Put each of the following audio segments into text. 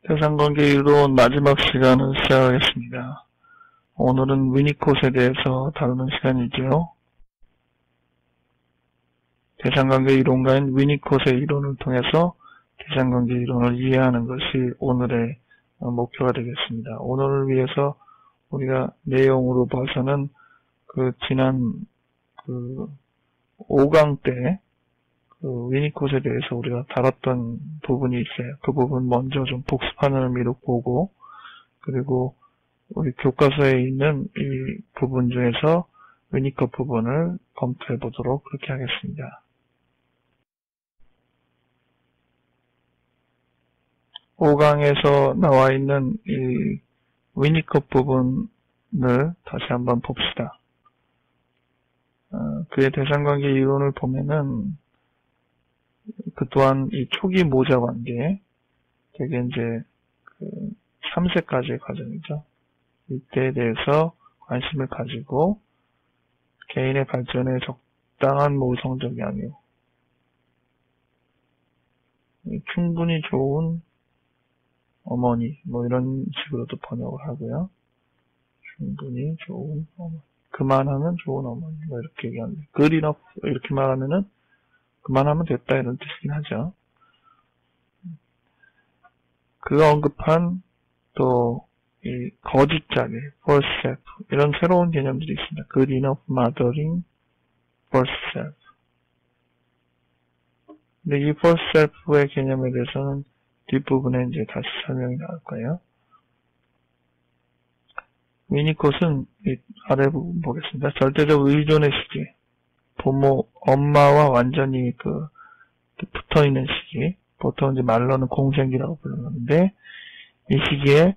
대상관계 이론 마지막 시간을 시작하겠습니다. 오늘은 위니콧에 대해서 다루는 시간이지요. 대상관계 이론가인 위니콧의 이론을 통해서 대상관계 이론을 이해하는 것이 오늘의 목표가 되겠습니다. 오늘을 위해서 우리가 내용으로 봐서는 지난 5강 때 위니콧에 대해서 우리가 다뤘던 부분이 있어요. 그 부분 먼저 좀 복습하는 의미로 보고, 그리고 우리 교과서에 있는 이 부분 중에서 위니콧 부분을 검토해 보도록 그렇게 하겠습니다. 5강에서 나와 있는 이 위니콧 부분을 다시 한번 봅시다. 그의 대상관계 이론을 보면은 그 또한 이 초기 모자 관계, 되게 이제 3세까지의 과정이죠. 이때에 대해서 관심을 가지고 개인의 발전에 적당한 모성적 양육, 충분히 좋은 어머니, 뭐 이런 식으로도 번역을 하고요. 충분히 좋은 어머니, 그만하면 좋은 어머니, 뭐 이렇게 얘기하는데, good enough 이렇게 말하면은 그만하면 됐다 이런 뜻이긴 하죠. 그가 언급한 또 이 거짓자기, false self 이런 새로운 개념들이 있습니다. good enough mothering, false self. 근데 이 false self의 개념에 대해서는 뒷부분에 이제 다시 설명이 나올 거예요. 위니콧은 이 아래 부분 보겠습니다. 절대적 의존의 시기, 부모, 엄마와 완전히 붙어 있는 시기, 보통 이제 말로는 공생기라고 부르는데, 이 시기에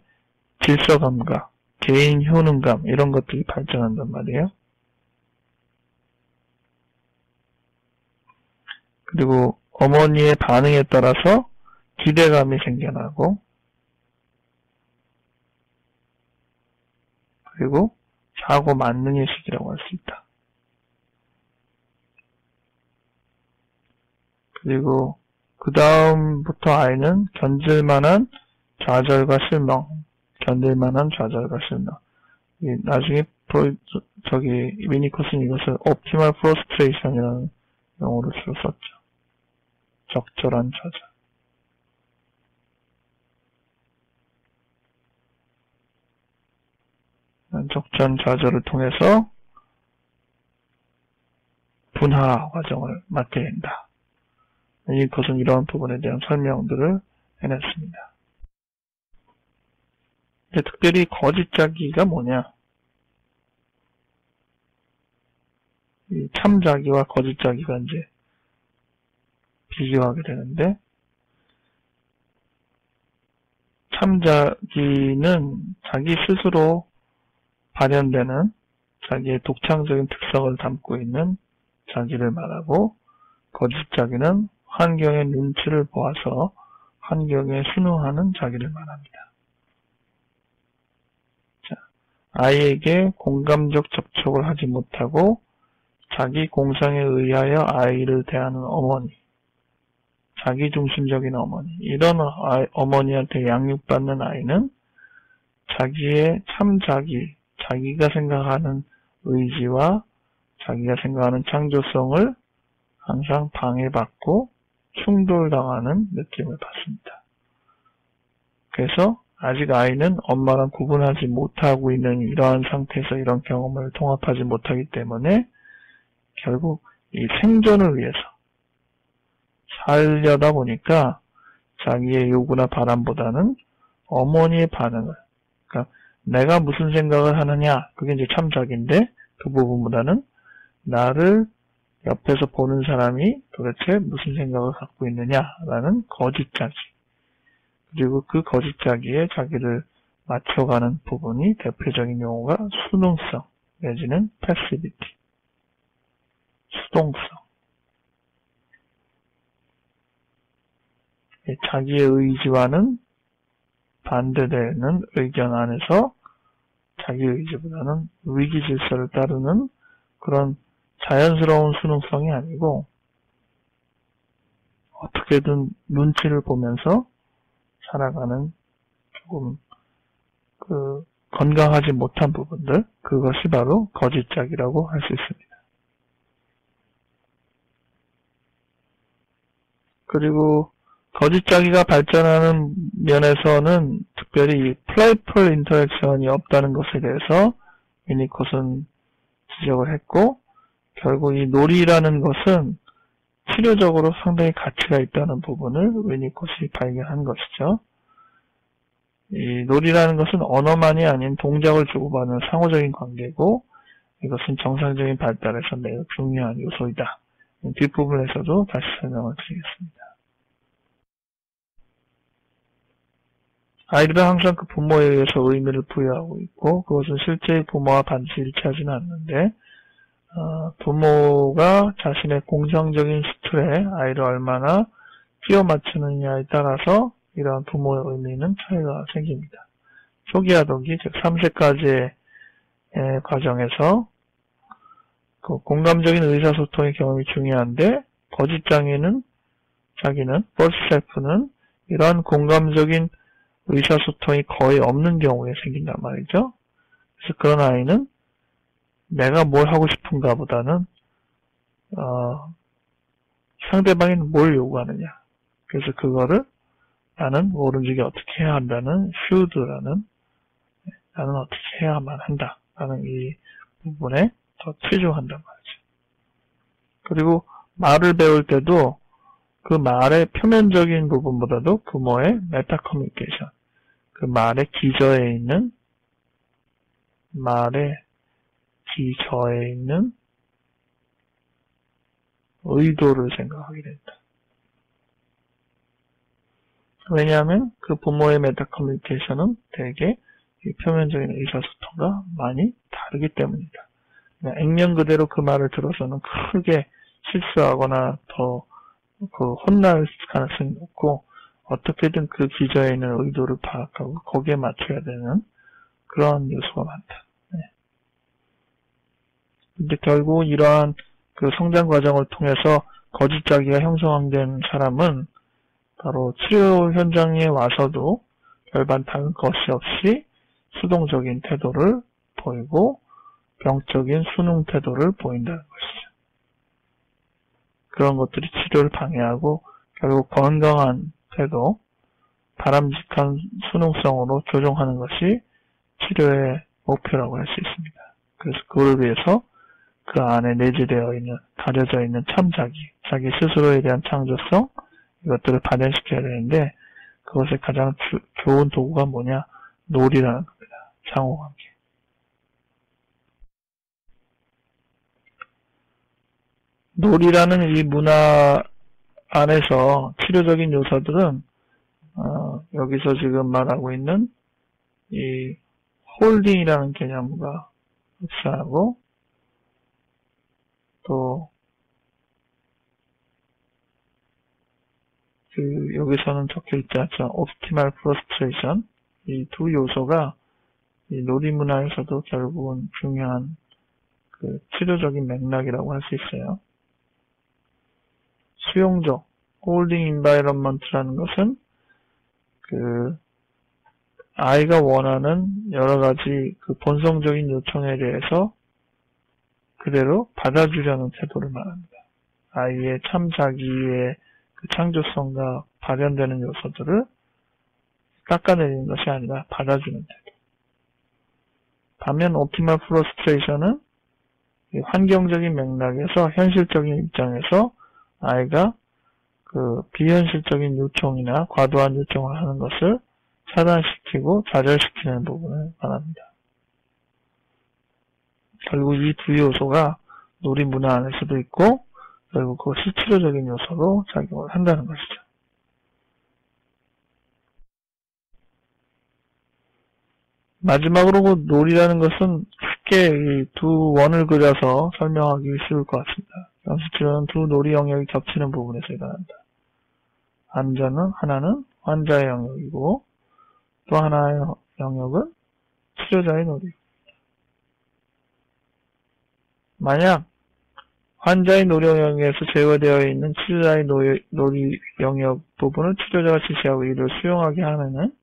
질서 감각, 개인 효능감, 이런 것들이 발전한단 말이에요. 그리고 어머니의 반응에 따라서 기대감이 생겨나고, 그리고 사고 만능의 시기라고 할 수 있다. 그리고 그 다음부터 아이는 견딜만한 좌절과 실망, 견딜만한 좌절과 실망. 나중에 위니콧은 이것을 optimal frustration이라는 용어로 주로 썼죠. 적절한 좌절. 적절한 좌절을 통해서 분화 과정을 맞게 된다. 위니콧은 이런 부분에 대한 설명들을 해냈습니다. 이제 특별히 거짓자기가 뭐냐? 이 참자기와 거짓자기가 이제 비교하게 되는데, 참자기는 자기 스스로 발현되는 자기의 독창적인 특성을 담고 있는 자기를 말하고, 거짓자기는 환경의 눈치를 보아서 환경에 순응하는 자기를 말합니다. 자, 아이에게 공감적 접촉을 하지 못하고 자기 공상에 의하여 아이를 대하는 어머니, 자기중심적인 어머니, 이런 어머니한테 양육받는 아이는 자기의 참자기, 자기가 생각하는 의지와 자기가 생각하는 창조성을 항상 방해받고 충돌당하는 느낌을 받습니다. 그래서 아직 아이는 엄마랑 구분하지 못하고 있는 이러한 상태에서 이런 경험을 통합하지 못하기 때문에 결국 이 생존을 위해서 살려다 보니까 자기의 요구나 바람보다는 어머니의 반응을, 그러니까 내가 무슨 생각을 하느냐, 그게 이제 참자기인데 그 부분보다는 나를 옆에서 보는 사람이 도대체 무슨 생각을 갖고 있느냐라는 거짓자기, 그리고 그 거짓자기에 자기를 맞춰가는 부분이 대표적인 용어가 수능성 내지는 패시비티, 수동성. 자기의 의지와는 반대되는 의견 안에서 자기 의지보다는 위기 질서를 따르는 그런 자연스러운 수능성이 아니고 어떻게든 눈치를 보면서 살아가는 조금 건강하지 못한 부분들, 그것이 바로 거짓짝이라고 할 수 있습니다. 그리고 거짓짝이가 발전하는 면에서는 특별히 플레이풀 인터랙션이 없다는 것에 대해서 위니콧은 지적을 했고, 결국 이 놀이라는 것은 치료적으로 상당히 가치가 있다는 부분을 위니콧이 발견한 것이죠. 이 놀이라는 것은 언어만이 아닌 동작을 주고받는 상호적인 관계고, 이것은 정상적인 발달에서 매우 중요한 요소이다. 뒷부분에서도 다시 설명을 드리겠습니다. 아이들은 항상 그 부모에 의해서 의미를 부여하고 있고, 그것은 실제의 부모와 반드시 일치하지는 않는데, 부모가 자신의 공상적인 스틀에 아이를 얼마나 끼워 맞추느냐에 따라서 이러한 부모의 의미는 차이가 생깁니다. 초기아동기, 즉 3세까지의 과정에서 그 공감적인 의사소통의 경험이 중요한데, 거짓장애는 자기는, 버스셀프는 이러한 공감적인 의사소통이 거의 없는 경우에 생긴단 말이죠. 그래서 그런 아이는 내가 뭘 하고 싶은가 보다는 상대방이 뭘 요구하느냐. 그래서 그거를 나는 모른지게 어떻게 해야 한다는 should라는, 나는 어떻게 해야만 한다 라는 이 부분에 더 치중한단 말이죠. 그리고 말을 배울 때도 그 말의 표면적인 부분보다도 부모의 메타 커뮤니케이션, 그 말의 기저에 있는, 의도를 생각하게 된다. 왜냐하면 그 부모의 메타 커뮤니케이션은 대개 이 표면적인 의사소통과 많이 다르기 때문이다. 액면 그대로 그 말을 들어서는 크게 실수하거나 더 혼날 가능성이 높고, 어떻게든 그 기저에 있는 의도를 파악하고 거기에 맞춰야 되는 그런 요소가 많다. 근데 결국 이러한 그 성장 과정을 통해서 거짓자기가 형성된 사람은 바로 치료 현장에 와서도 별반 다른 것이 없이 수동적인 태도를 보이고 병적인 순응 태도를 보인다는 것이죠. 그런 것들이 치료를 방해하고 결국 건강한 태도, 바람직한 순응성으로 조정하는 것이 치료의 목표라고 할 수 있습니다. 그래서 그걸 위해서 그 안에 내재되어 있는, 가려져 있는 참자기, 자기 스스로에 대한 창조성, 이것들을 발현시켜야 되는데, 그것의 가장 좋은 도구가 뭐냐? 놀이라는 겁니다. 상호관계. 놀이라는 이 문화 안에서 치료적인 요소들은 여기서 지금 말하고 있는 이 홀딩이라는 개념과 흡사하고, 또 여기서는 적혀 있지 않죠. 옵티멀 프러스트레이션, 이 두 요소가 이 놀이 문화에서도 결국은 중요한 그 치료적인 맥락이라고 할 수 있어요. 수용적 홀딩 인바이런먼트라는 것은 그 아이가 원하는 여러 가지 그 본성적인 요청에 대해서 그대로 받아주려는 태도를 말합니다. 아이의 참 자기의 그 창조성과 발현되는 요소들을 깎아내리는 것이 아니라 받아주는 태도. 반면 옵티멀 프러스트레이션은 환경적인 맥락에서 현실적인 입장에서 아이가 그 비현실적인 요청이나 과도한 요청을 하는 것을 차단시키고 좌절시키는 부분을 말합니다. 결국 이 두 요소가 놀이 문화 안에서도 있고, 결국 그것이 치료적인 요소로 작용을 한다는 것이죠. 마지막으로 놀이라는 것은 쉽게 이 두 원을 그려서 설명하기 쉬울 것 같습니다. 연수치료는 두 놀이 영역이 겹치는 부분에서 일어난다. 하나는 환자의 영역이고, 또 하나의 영역은 치료자의 놀이. 만약 환자의 놀이 영역에서 제외되어 있는 치료자의 놀이 영역 부분을 치료자가 지시하고 이를 수용하게 하면은,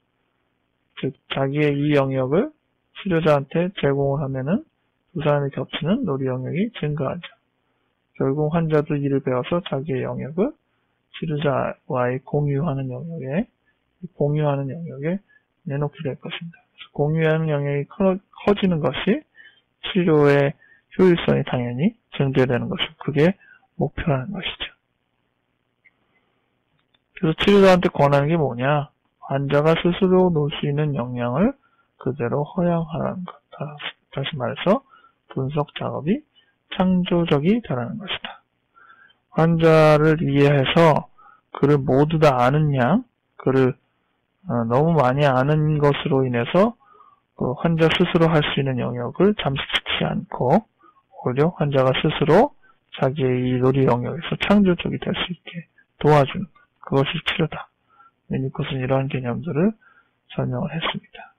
즉 자기의 이 영역을 치료자한테 제공을 하면은 두 사람이 겹치는 놀이 영역이 증가하죠. 결국 환자도 이를 배워서 자기의 영역을 치료자와의 공유하는 영역에 내놓게 될 것입니다. 그래서 공유하는 영역이 커지는 것이 치료의 효율성이 당연히 증대되는 것이고 그게 목표라는 것이죠. 그래서 치료자한테 권하는 게 뭐냐? 환자가 스스로 놓을 수 있는 역량을 그대로 허용하라는 것. 다시 말해서 분석 작업이 창조적이 되라는 것이다. 환자를 이해해서 그를 모두 다 아는 양, 그를 너무 많이 아는 것으로 인해서 그 환자 스스로 할 수 있는 영역을 잠식시키지 않고 오히려 환자가 스스로 자기의 이 놀이 영역에서 창조적이 될 수 있게 도와주는 것. 그것이 치료다. 위니콧은 이러한 개념들을 설명을 했습니다.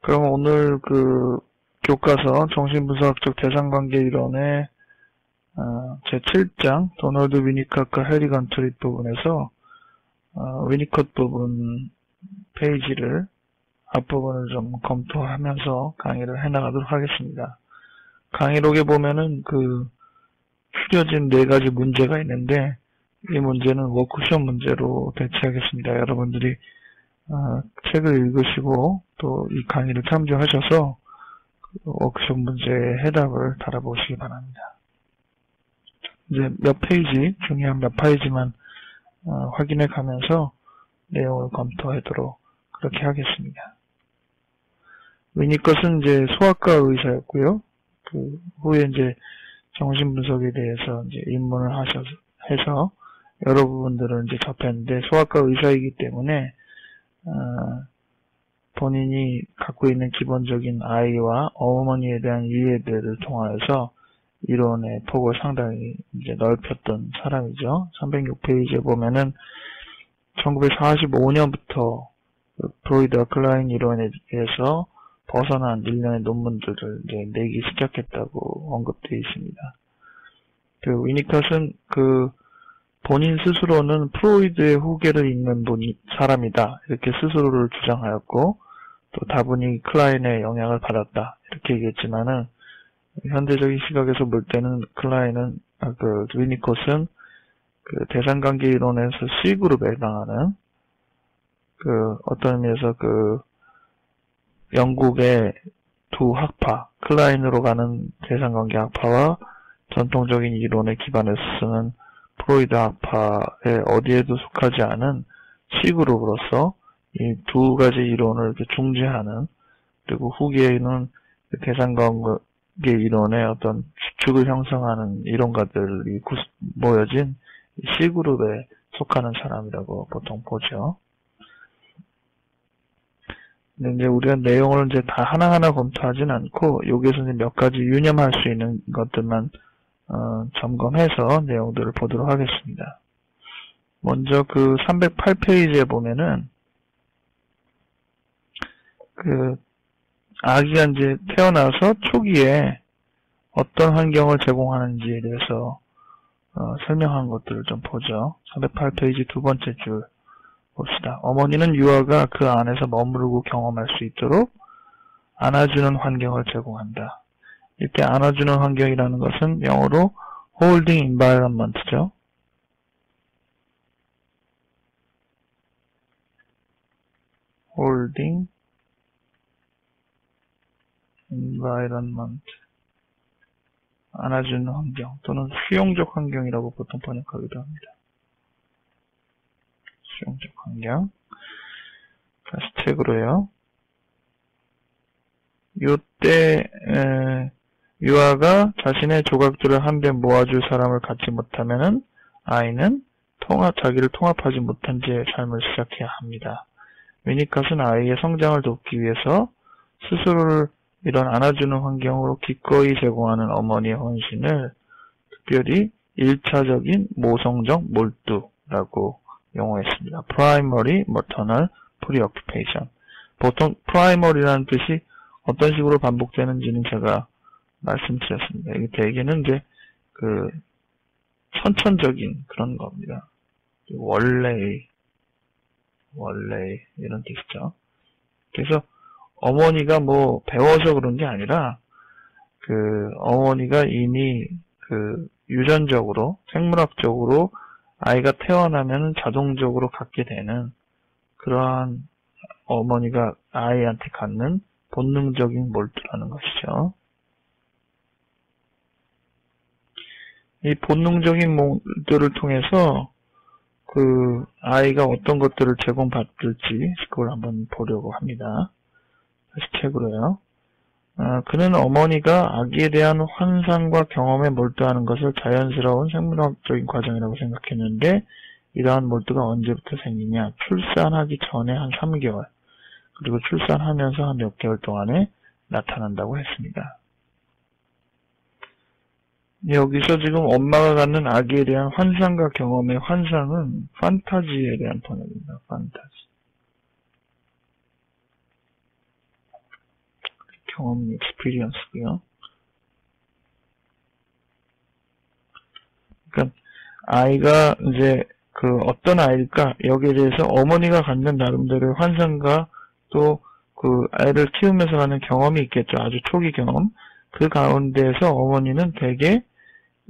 그럼 오늘 그 교과서 정신분석학적 대상관계 이론의 제7장 도널드 위니콧과 해리 건트릿 부분에서 위니콧 부분 페이지를 앞부분을 좀 검토하면서 강의를 해나가도록 하겠습니다. 강의록에 보면은 그 추려진 4가지 문제가 있는데 이 문제는 워크숍 문제로 대체하겠습니다. 여러분들이 책을 읽으시고 또 이 강의를 참조하셔서 워크숍 문제의 해답을 달아보시기 바랍니다. 이제 몇 페이지, 중요한 몇 페이지만 확인해 가면서 내용을 검토하도록 그렇게 하겠습니다. 위니콧은 이제 소아과 의사였고요. 그 후에 이제 정신분석에 대해서 이제 입문을 해서 여러 부분들을 이제 접했는데 소아과 의사이기 때문에 본인이 갖고 있는 기본적인 아이와 어머니에 대한 이해들을 통하여서 이론의 폭을 상당히 이제 넓혔던 사람이죠. 306페이지에 보면은 1945년부터 프로이드와 클라인 이론에 대해서 벗어난 일련의 논문들을 이제 내기 시작했다고 언급되어 있습니다. 그 위니콧은 그 본인 스스로는 프로이드의 후계를 잇는 사람이다 이렇게 스스로를 주장하였고 또 다분히 클라인의 영향을 받았다 이렇게 얘기했지만은 현대적인 시각에서 볼 때는 위니콧은 그 대상관계 이론에서 C그룹에 해당하는 그 어떤 의미에서 그 영국의 두 학파, 클라인으로 가는 대상관계 학파와 전통적인 이론에 기반해서 쓰는 프로이드 학파에 어디에도 속하지 않은 C그룹으로서 이 두 가지 이론을 이렇게 중재하는, 그리고 후기에는 대상관계 이론의 어떤 주축을 형성하는 이론가들이 모여진 C그룹에 속하는 사람이라고 보통 보죠. 근데 이제 우리가 내용을 이제 다 하나하나 검토하진 않고, 여기에서 이제 몇 가지 유념할 수 있는 것들만, 점검해서 내용들을 보도록 하겠습니다. 먼저 그 308페이지에 보면은, 아기가 이제 태어나서 초기에 어떤 환경을 제공하는지에 대해서, 설명한 것들을 좀 보죠. 308페이지 두 번째 줄. 봅시다. 어머니는 유아가 그 안에서 머무르고 경험할 수 있도록 안아주는 환경을 제공한다. 이때 안아주는 환경이라는 것은 영어로 holding environment죠. holding environment. 안아주는 환경 또는 수용적 환경이라고 보통 번역하기도 합니다. 수용적 환경. 다시 책으로요. 요때 유아가 자신의 조각들을 한데 모아줄 사람을 갖지 못하면은 아이는 자기를 통합하지 못한 채 삶을 시작해야 합니다. 위니콧은 아이의 성장을 돕기 위해서 스스로를 이런 안아주는 환경으로 기꺼이 제공하는 어머니의 헌신을 특별히 1차적인 모성적 몰두라고 용어했습니다. Primary maternal preoccupation. 보통 primary라는 뜻이 어떤 식으로 반복되는지는 제가 말씀드렸습니다. 이게 대개는 이제 선천적인 그런 겁니다. 원래 이런 뜻이죠. 그래서 어머니가 뭐 배워서 그런 게 아니라 그 어머니가 이미 그 유전적으로 생물학적으로 아이가 태어나면 자동적으로 갖게 되는 그러한 어머니가 아이한테 갖는 본능적인 몰두라는 것이죠. 이 본능적인 몰두를 통해서 그 아이가 어떤 것들을 제공받을지 그걸 한번 보려고 합니다. 다시 책으로요. 그는 어머니가 아기에 대한 환상과 경험에 몰두하는 것을 자연스러운 생물학적인 과정이라고 생각했는데 이러한 몰두가 언제부터 생기냐? 출산하기 전에 한 3개월 그리고 출산하면서 한 몇 개월 동안에 나타난다고 했습니다. 여기서 지금 엄마가 갖는 아기에 대한 환상과 경험의 환상은 판타지에 대한 번역입니다. 판타지. 경험, 익스피리언스고요. 그러니까 아이가 이제 그 어떤 아이일까 여기에 대해서 어머니가 갖는 나름대로의 환상과 또 그 아이를 키우면서 갖는 경험이 있겠죠. 아주 초기 경험. 그 가운데에서 어머니는 되게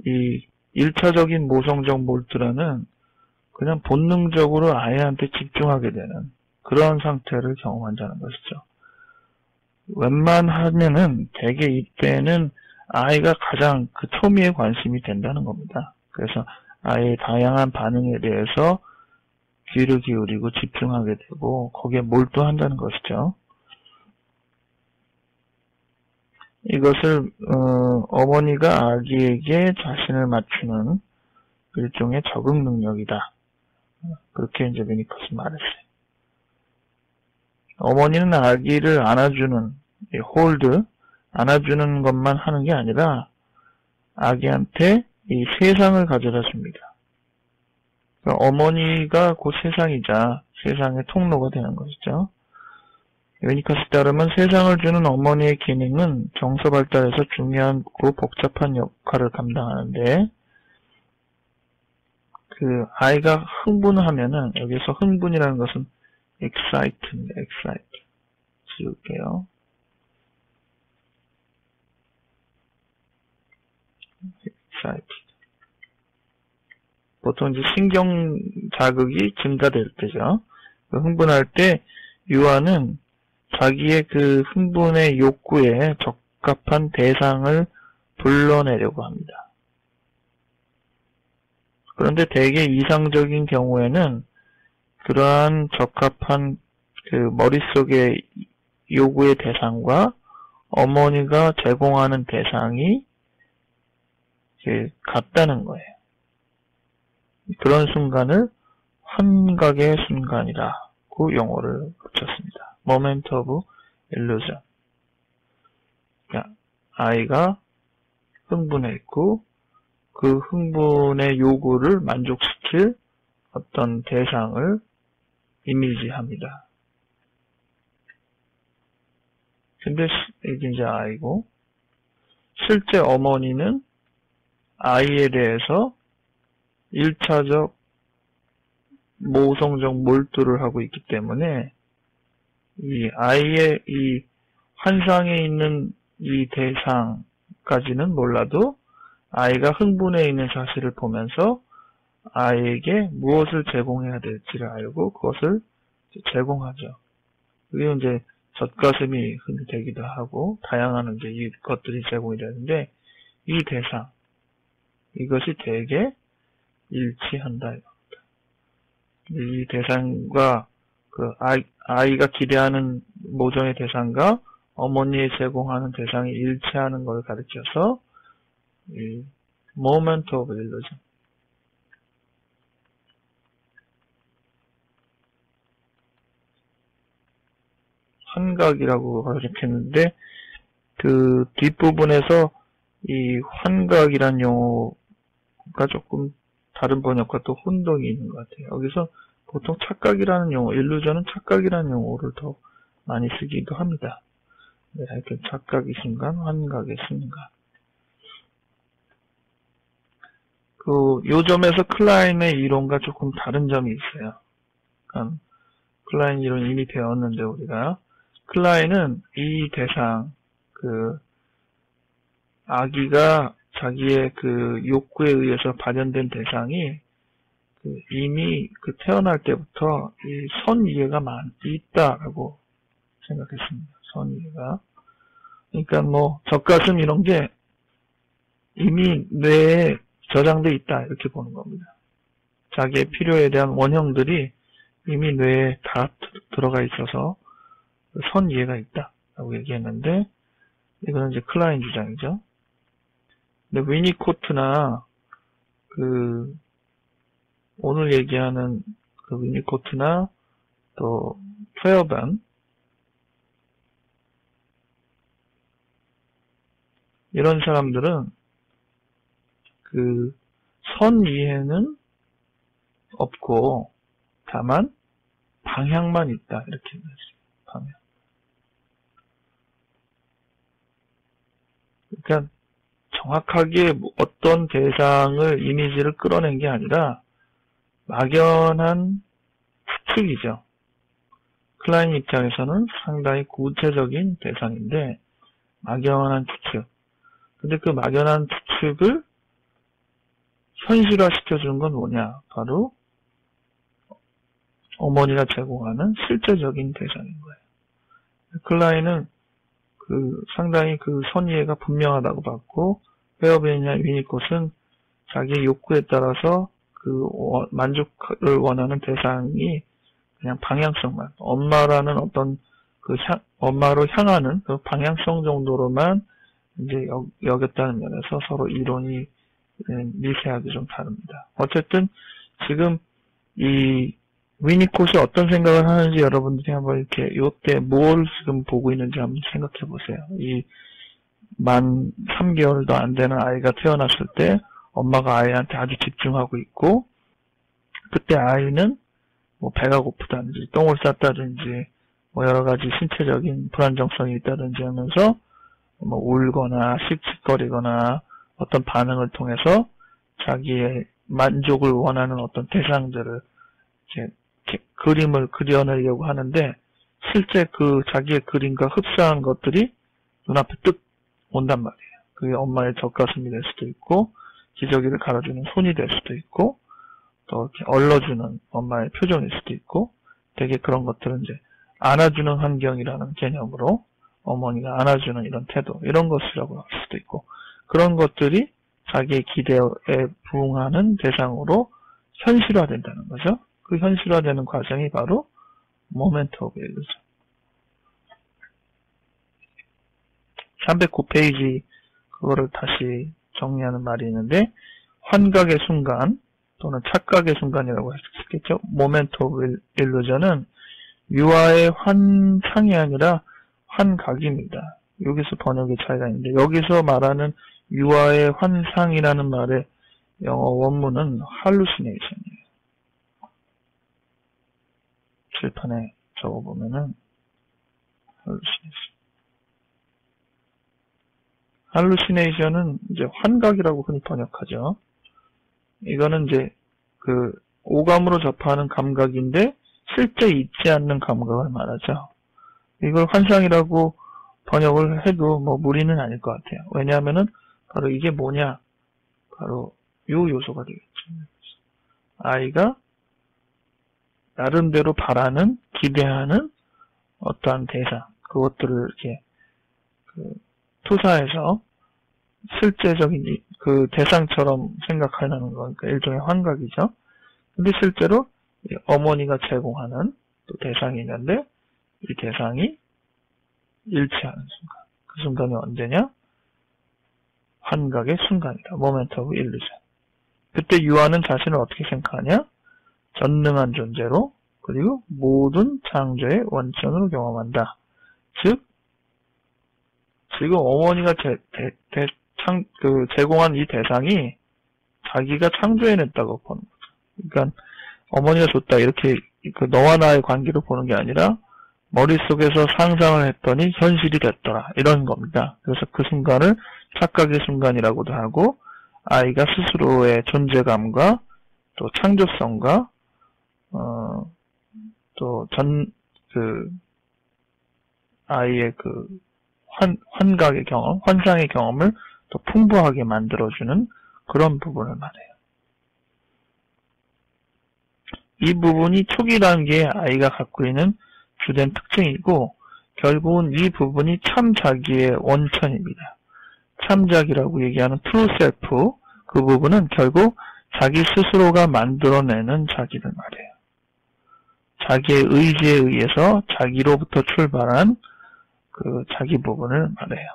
이 1차적인 모성적 몰두라는 그냥 본능적으로 아이한테 집중하게 되는 그런 상태를 경험한다는 것이죠. 웬만하면은 되게 이때는 아이가 가장 그 초미에 관심이 된다는 겁니다. 그래서 아이의 다양한 반응에 대해서 귀를 기울이고 집중하게 되고 거기에 몰두한다는 것이죠. 이것을 어머니가 아기에게 자신을 맞추는 일종의 적응 능력이다. 그렇게 이제 베니커스 말했어요. 어머니는 아기를 안아주는 홀드, 안아주는 것만 하는 게 아니라 아기한테 이 세상을 가져다 줍니다. 그러니까 어머니가 곧 세상이자 세상의 통로가 되는 것이죠. 베니커스에 따르면 세상을 주는 어머니의 기능은 정서 발달에서 중요하고 복잡한 역할을 감당하는데 그 아이가 흥분하면은 여기서 흥분이라는 것은 excite입니다. excite. 지울게요. excite. 보통 이제 신경 자극이 증가될 때죠. 흥분할 때 유아는 자기의 그 흥분의 욕구에 적합한 대상을 불러내려고 합니다. 그런데 대개 이상적인 경우에는 그러한 적합한 그 머릿속의 요구의 대상과 어머니가 제공하는 대상이 같다는 거예요. 그런 순간을 환각의 순간이라고 용어를 붙였습니다. Moment of illusion. 그러니까 아이가 흥분해 있고 그 흥분의 요구를 만족시킬 어떤 대상을 이미지합니다. 근데 이게 이제 아이고 실제 어머니는 아이에 대해서 1차적 모성적 몰두를 하고 있기 때문에 이 아이의 이 환상에 있는 이 대상까지는 몰라도 아이가 흥분해 있는 사실을 보면서 아이에게 무엇을 제공해야 될지를 알고 그것을 제공하죠. 그게 이제 젖가슴이 되기도 하고 다양한 이제 이 것들이 제공이 되는데 이 대상 이것이 되게 일치한다. 이 대상과 그 아이가 기대하는 모성의 대상과 어머니의 제공하는 대상이 일치하는 걸 가르쳐서 이 moment of illusion. 환각이라고 가르쳤는데 그 뒷부분에서 이 환각이란 용어가 조금 다른 번역과 또 혼동이 있는 것 같아요. 여기서 보통 착각이라는 용어, 일루전은 착각이라는 용어를 더 많이 쓰기도 합니다. 네, 하여튼 착각의 순간, 환각의 순간. 요 점에서 클라인의 이론과 조금 다른 점이 있어요. 그러니까 클라인 이론 이미 배웠는데 우리가 클라인은 이 대상 아기가 자기의 욕구에 의해서 발현된 대상이 이미 태어날 때부터 이 선이해가 있다라고 생각했습니다. 선이해가. 그러니까 뭐 젖가슴 이런 게 이미 뇌에 저장돼 있다 이렇게 보는 겁니다. 자기의 필요에 대한 원형들이 이미 뇌에 다 들어가 있어서 선이해가 있다라고 얘기했는데 이거는 이제 클라인 주장이죠. 근데 위니코트나 오늘 얘기하는 위니코트나 또 페어반 이런 사람들은 선이해는 없고 다만 방향만 있다 이렇게 얘기했어요. 방향. 그러니까 정확하게 어떤 대상을 이미지를 끌어낸 게 아니라 막연한 추측이죠. 클라인 입장에서는 상당히 구체적인 대상인데 막연한 추측. 근데 그 막연한 추측을 현실화시켜주는 건 뭐냐? 바로 어머니가 제공하는 실제적인 대상인 거예요. 클라인은 상당히 선이해가 분명하다고 봤고, 페어벤이나 위니콧은 자기의 욕구에 따라서 만족을 원하는 대상이 그냥 방향성만, 엄마라는 어떤 엄마로 향하는 방향성 정도로만 이제 여겼다는 면에서 서로 이론이 미세하게 좀 다릅니다. 어쨌든 지금 이 위니콧이 어떤 생각을 하는지 여러분들이 한번 이렇게 요때 뭘 지금 보고 있는지 한번 생각해 보세요. 이 만 3개월도 안 되는 아이가 태어났을 때 엄마가 아이한테 아주 집중하고 있고 그때 아이는 뭐 배가 고프다든지 똥을 쌌다든지 뭐 여러 가지 신체적인 불안정성이 있다든지 하면서 뭐 울거나 씩씩거리거나 어떤 반응을 통해서 자기의 만족을 원하는 어떤 대상들을 이렇게 그림을 그려내려고 하는데 실제 자기의 그림과 흡사한 것들이 눈앞에 뜩 온단 말이에요. 그게 엄마의 젖가슴이 될 수도 있고 기저귀를 갈아주는 손이 될 수도 있고 또 이렇게 얼러주는 엄마의 표정일 수도 있고 되게 그런 것들은 이제 안아주는 환경이라는 개념으로 어머니가 안아주는 이런 태도 이런 것이라고 할 수도 있고 그런 것들이 자기의 기대에 부응하는 대상으로 현실화된다는 거죠. 그 현실화되는 과정이 바로 모멘트 오브 일루전. 309페이지 그거를 다시 정리하는 말이 있는데 환각의 순간 또는 착각의 순간이라고 할 수 있겠죠. 모멘트 오브 일루전은 유아의 환상이 아니라 환각입니다. 여기서 번역의 차이가 있는데 여기서 말하는 유아의 환상이라는 말의 영어 원문은 hallucination이에요. 칠판에 적어보면은 hallucination은 이제 환각이라고 흔히 번역하죠. 이거는 이제 오감으로 접하는 감각인데 실제 있지 않는 감각을 말하죠. 이걸 환상이라고 번역을 해도 뭐 무리는 아닐 것 같아요. 왜냐하면은 바로 이게 뭐냐? 바로 요 요소가 되겠죠. 아이가 나름대로 바라는, 기대하는 어떠한 대상, 그것들을 이렇게 투사해서 실제적인 대상처럼 생각하는 거니까 일종의 환각이죠. 근데 실제로 어머니가 제공하는 또 대상이 있는데 이 대상이 일치하는 순간. 그 순간이 언제냐? 환각의 순간이다. 모멘트 오브 일루전. 그때 유아는 자신을 어떻게 생각하냐? 전능한 존재로 그리고 모든 창조의 원천으로 경험한다. 즉 지금 어머니가 제공한 이 대상이 자기가 창조해냈다고 보는 거죠. 그러니까 어머니가 줬다 이렇게 너와 나의 관계로 보는 게 아니라 머릿속에서 상상을 했더니 현실이 됐더라 이런 겁니다. 그래서 그 순간을 착각의 순간이라고도 하고 아이가 스스로의 존재감과 또 창조성과 또 아이의 환각의 경험, 환상의 경험을 더 풍부하게 만들어주는 그런 부분을 말해요. 이 부분이 초기 단계에 아이가 갖고 있는 주된 특징이고, 결국은 이 부분이 참 자기의 원천입니다. 참자기라고 얘기하는 트루 셀프, 그 부분은 결국 자기 스스로가 만들어내는 자기를 말해요. 자기의 의지에 의해서 자기로부터 출발한 그 자기 부분을 말해요.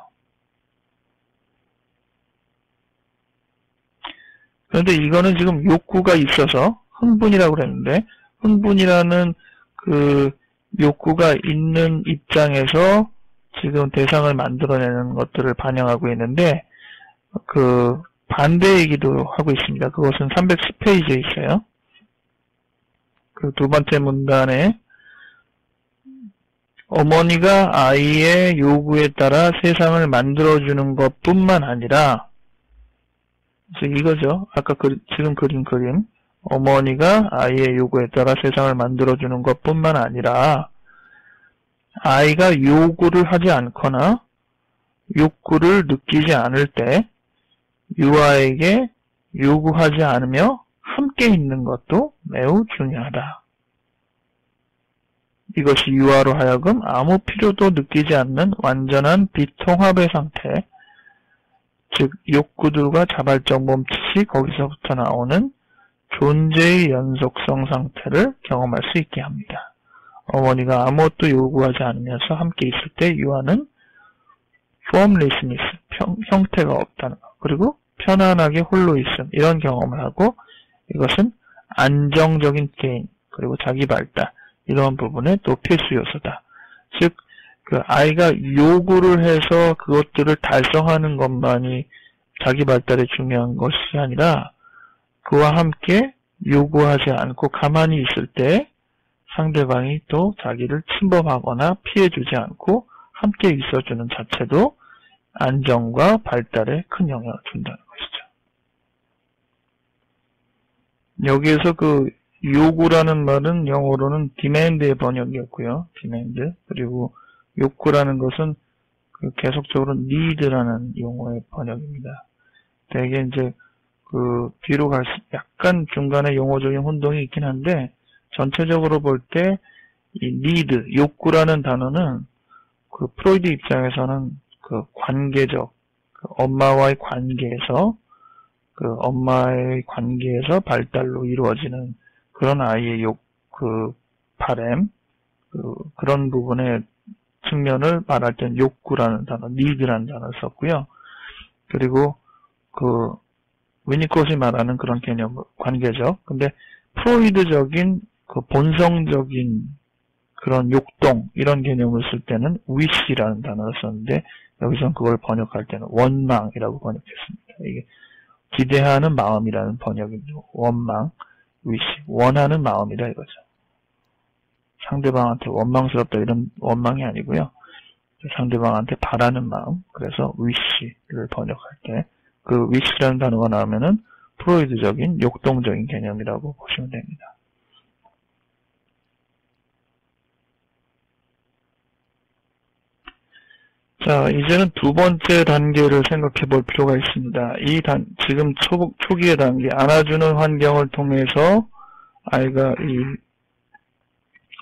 그런데 이거는 지금 욕구가 있어서 흥분이라고 그랬는데, 흥분이라는 그 욕구가 있는 입장에서 지금 대상을 만들어내는 것들을 반영하고 있는데, 그 반대 얘기도 하고 있습니다. 그것은 310페이지에 있어요. 그 두 번째 문단에 어머니가 아이의 요구에 따라 세상을 만들어주는 것뿐만 아니라, 그래서 이거죠. 아까 지금 그린 그림. 어머니가 아이의 요구에 따라 세상을 만들어주는 것뿐만 아니라, 아이가 요구를 하지 않거나 욕구를 느끼지 않을 때 유아에게 요구하지 않으며 함께 있는 것도 매우 중요하다. 이것이 유아로 하여금 아무 필요도 느끼지 않는 완전한 비통합의 상태, 즉 욕구들과 자발적 몸짓이 거기서부터 나오는 존재의 연속성 상태를 경험할 수 있게 합니다. 어머니가 아무것도 요구하지 않으면서 함께 있을 때 유아는 formlessness, 형태가 없다는 것, 그리고 편안하게 홀로 있음, 이런 경험을 하고, 이것은 안정적인 개인, 그리고 자기 발달, 이런 부분에 또 필수 요소다. 즉, 그 아이가 요구를 해서 그것들을 달성하는 것만이 자기 발달에 중요한 것이 아니라, 그와 함께 요구하지 않고 가만히 있을 때 상대방이 또 자기를 침범하거나 피해주지 않고 함께 있어주는 자체도 안정과 발달에 큰 영향을 준다는 것이죠. 여기에서 그 요구라는 말은 영어로는 demand의 번역이었고요. demand. 그리고 욕구라는 것은 그 계속적으로 need라는 용어의 번역입니다. 되게 이제 그 뒤로 갈수록 약간 중간에 용어적인 혼동이 있긴 한데, 전체적으로 볼 때 이 need, 욕구라는 단어는 그 프로이드 입장에서는 그 관계적, 그 엄마와의 관계에서 발달로 이루어지는 그런 아이의 바램, 그런 부분의 측면을 말할 땐 욕구라는 단어, need라는 단어를 썼고요. 그리고 위니콧이 말하는 그런 개념, 관계적. 근데 프로이드적인 그 본성적인 그런 욕동, 이런 개념을 쓸 때는 wish라는 단어를 썼는데, 여기서는 그걸 번역할 때는 원망이라고 번역했습니다. 이게 기대하는 마음이라는 번역입니다. 원망, wish, 원하는 마음이다 이거죠. 상대방한테 원망스럽다 이런 원망이 아니고요. 상대방한테 바라는 마음, 그래서 wish를 번역할 때 그 wish라는 단어가 나오면은 프로이드적인 욕동적인 개념이라고 보시면 됩니다. 자, 이제는 두 번째 단계를 생각해 볼 필요가 있습니다. 지금 초기의 단계, 안아주는 환경을 통해서 아이가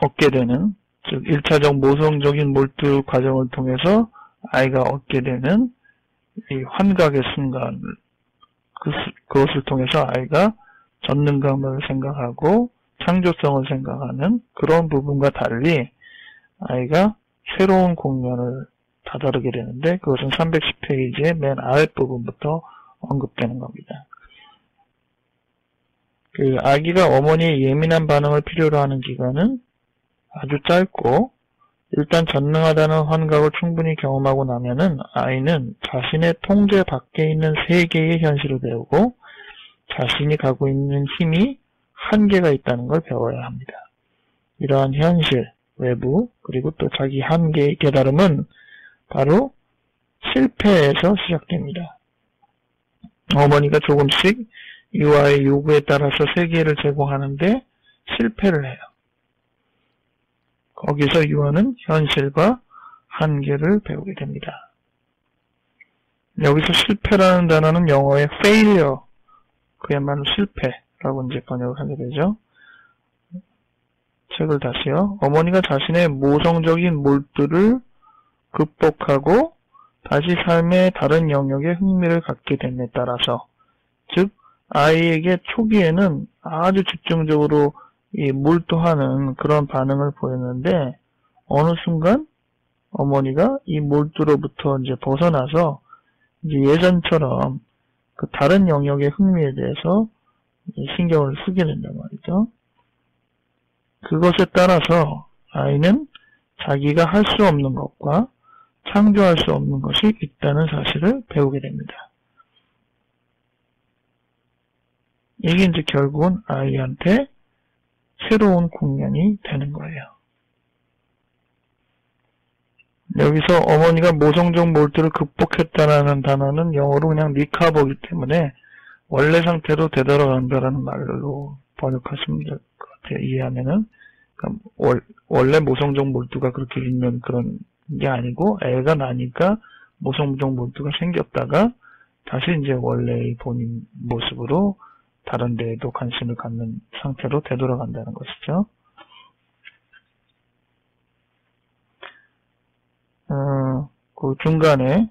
얻게 되는, 즉 1차적 모성적인 몰두 과정을 통해서 아이가 얻게 되는 이 환각의 순간을, 그것을 통해서 아이가 전능감을 생각하고 창조성을 생각하는 그런 부분과 달리 아이가 새로운 공간을 다다르게 되는데, 그것은 310페이지의 맨 아랫부분부터 언급되는 겁니다. 그 아기가 어머니의 예민한 반응을 필요로 하는 기간은 아주 짧고, 일단 전능하다는 환각을 충분히 경험하고 나면은 아이는 자신의 통제 밖에 있는 세계의 현실을 배우고 자신이 갖고 있는 힘이 한계가 있다는 걸 배워야 합니다. 이러한 현실, 외부, 그리고 또 자기 한계의 깨달음은 바로 실패에서 시작됩니다. 어머니가 조금씩 유아의 요구에 따라서 세계를 제공하는데 실패를 해요. 거기서 유아는 현실과 한계를 배우게 됩니다. 여기서 실패라는 단어는 영어의 failure, 그야말로 실패라고 이제 번역을 하게 되죠. 책을 다시요. 어머니가 자신의 모성적인 몰두를 극복하고 다시 삶의 다른 영역에 흥미를 갖게 됨에 따라서, 즉 아이에게 초기에는 아주 집중적으로 몰두하는 그런 반응을 보였는데 어느 순간 어머니가 이 몰두로부터 이제 벗어나서 이제 예전처럼 그 다른 영역의 흥미에 대해서 신경을 쓰게 된단 말이죠. 그것에 따라서 아이는 자기가 할 수 없는 것과 창조할 수 없는 것이 있다는 사실을 배우게 됩니다. 이게 이제 결국은 아이한테 새로운 국면이 되는 거예요. 여기서 어머니가 모성적 몰두를 극복했다라는 단어는 영어로 그냥 리카버기 때문에 원래 상태로 되돌아간다라는 말로 번역하시면 될 것 같아요. 이해하면은. 그러니까 원래 모성적 몰두가 그렇게 있는 그런 게 아니고 애가 나니까 모성적 몰두가 생겼다가 다시 이제 원래의 본인 모습으로 다른 데에도 관심을 갖는 상태로 되돌아간다는 것이죠. 그 중간에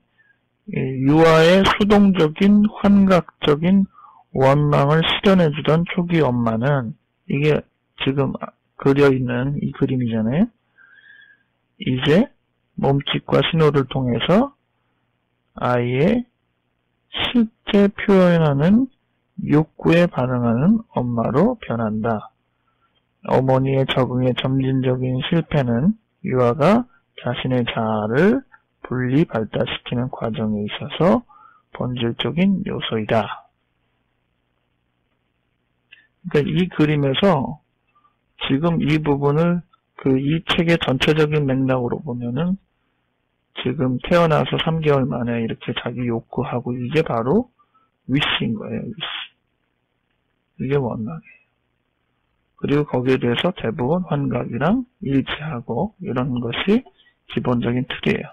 유아의 수동적인 환각적인 원망을 실현해주던 초기 엄마는, 이게 지금 그려있는 이 그림이잖아요. 이제 몸짓과 신호를 통해서 아이의 실제 표현하는 욕구에 반응하는 엄마로 변한다. 어머니의 적응의 점진적인 실패는 유아가 자신의 자아를 분리 발달시키는 과정에 있어서 본질적인 요소이다. 그러니까 이 그림에서 지금 이 부분을 이 책의 전체적인 맥락으로 보면은 지금 태어나서 3개월 만에 이렇게 자기 욕구하고 이게 바로 위시인 거예요. 위시. 이게 원망이에요. 그리고 거기에 대해서 대부분 환각이랑 일치하고 이런 것이 기본적인 틀이에요.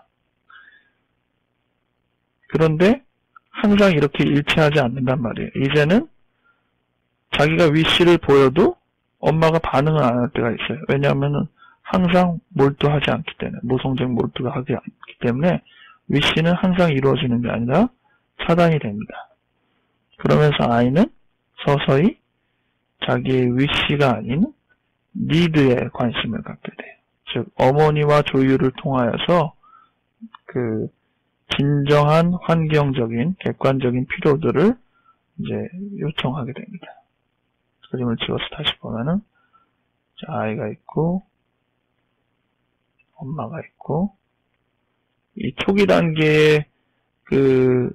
그런데 항상 이렇게 일치하지 않는단 말이에요. 이제는 자기가 위시를 보여도 엄마가 반응을 안 할 때가 있어요. 왜냐하면은 항상 몰두하지 않기 때문에, 모성적 몰두가 하지 않기 때문에 위시는 항상 이루어지는 게 아니라 차단이 됩니다. 그러면서 아이는 서서히 자기의 위시가 아닌 니드에 관심을 갖게 돼요. 즉 어머니와 조율을 통하여서 그 진정한 환경적인 객관적인 필요들을 이제 요청하게 됩니다. 그림을 지워서 다시 보면은 아이가 있고 엄마가 있고, 이 초기 단계에 그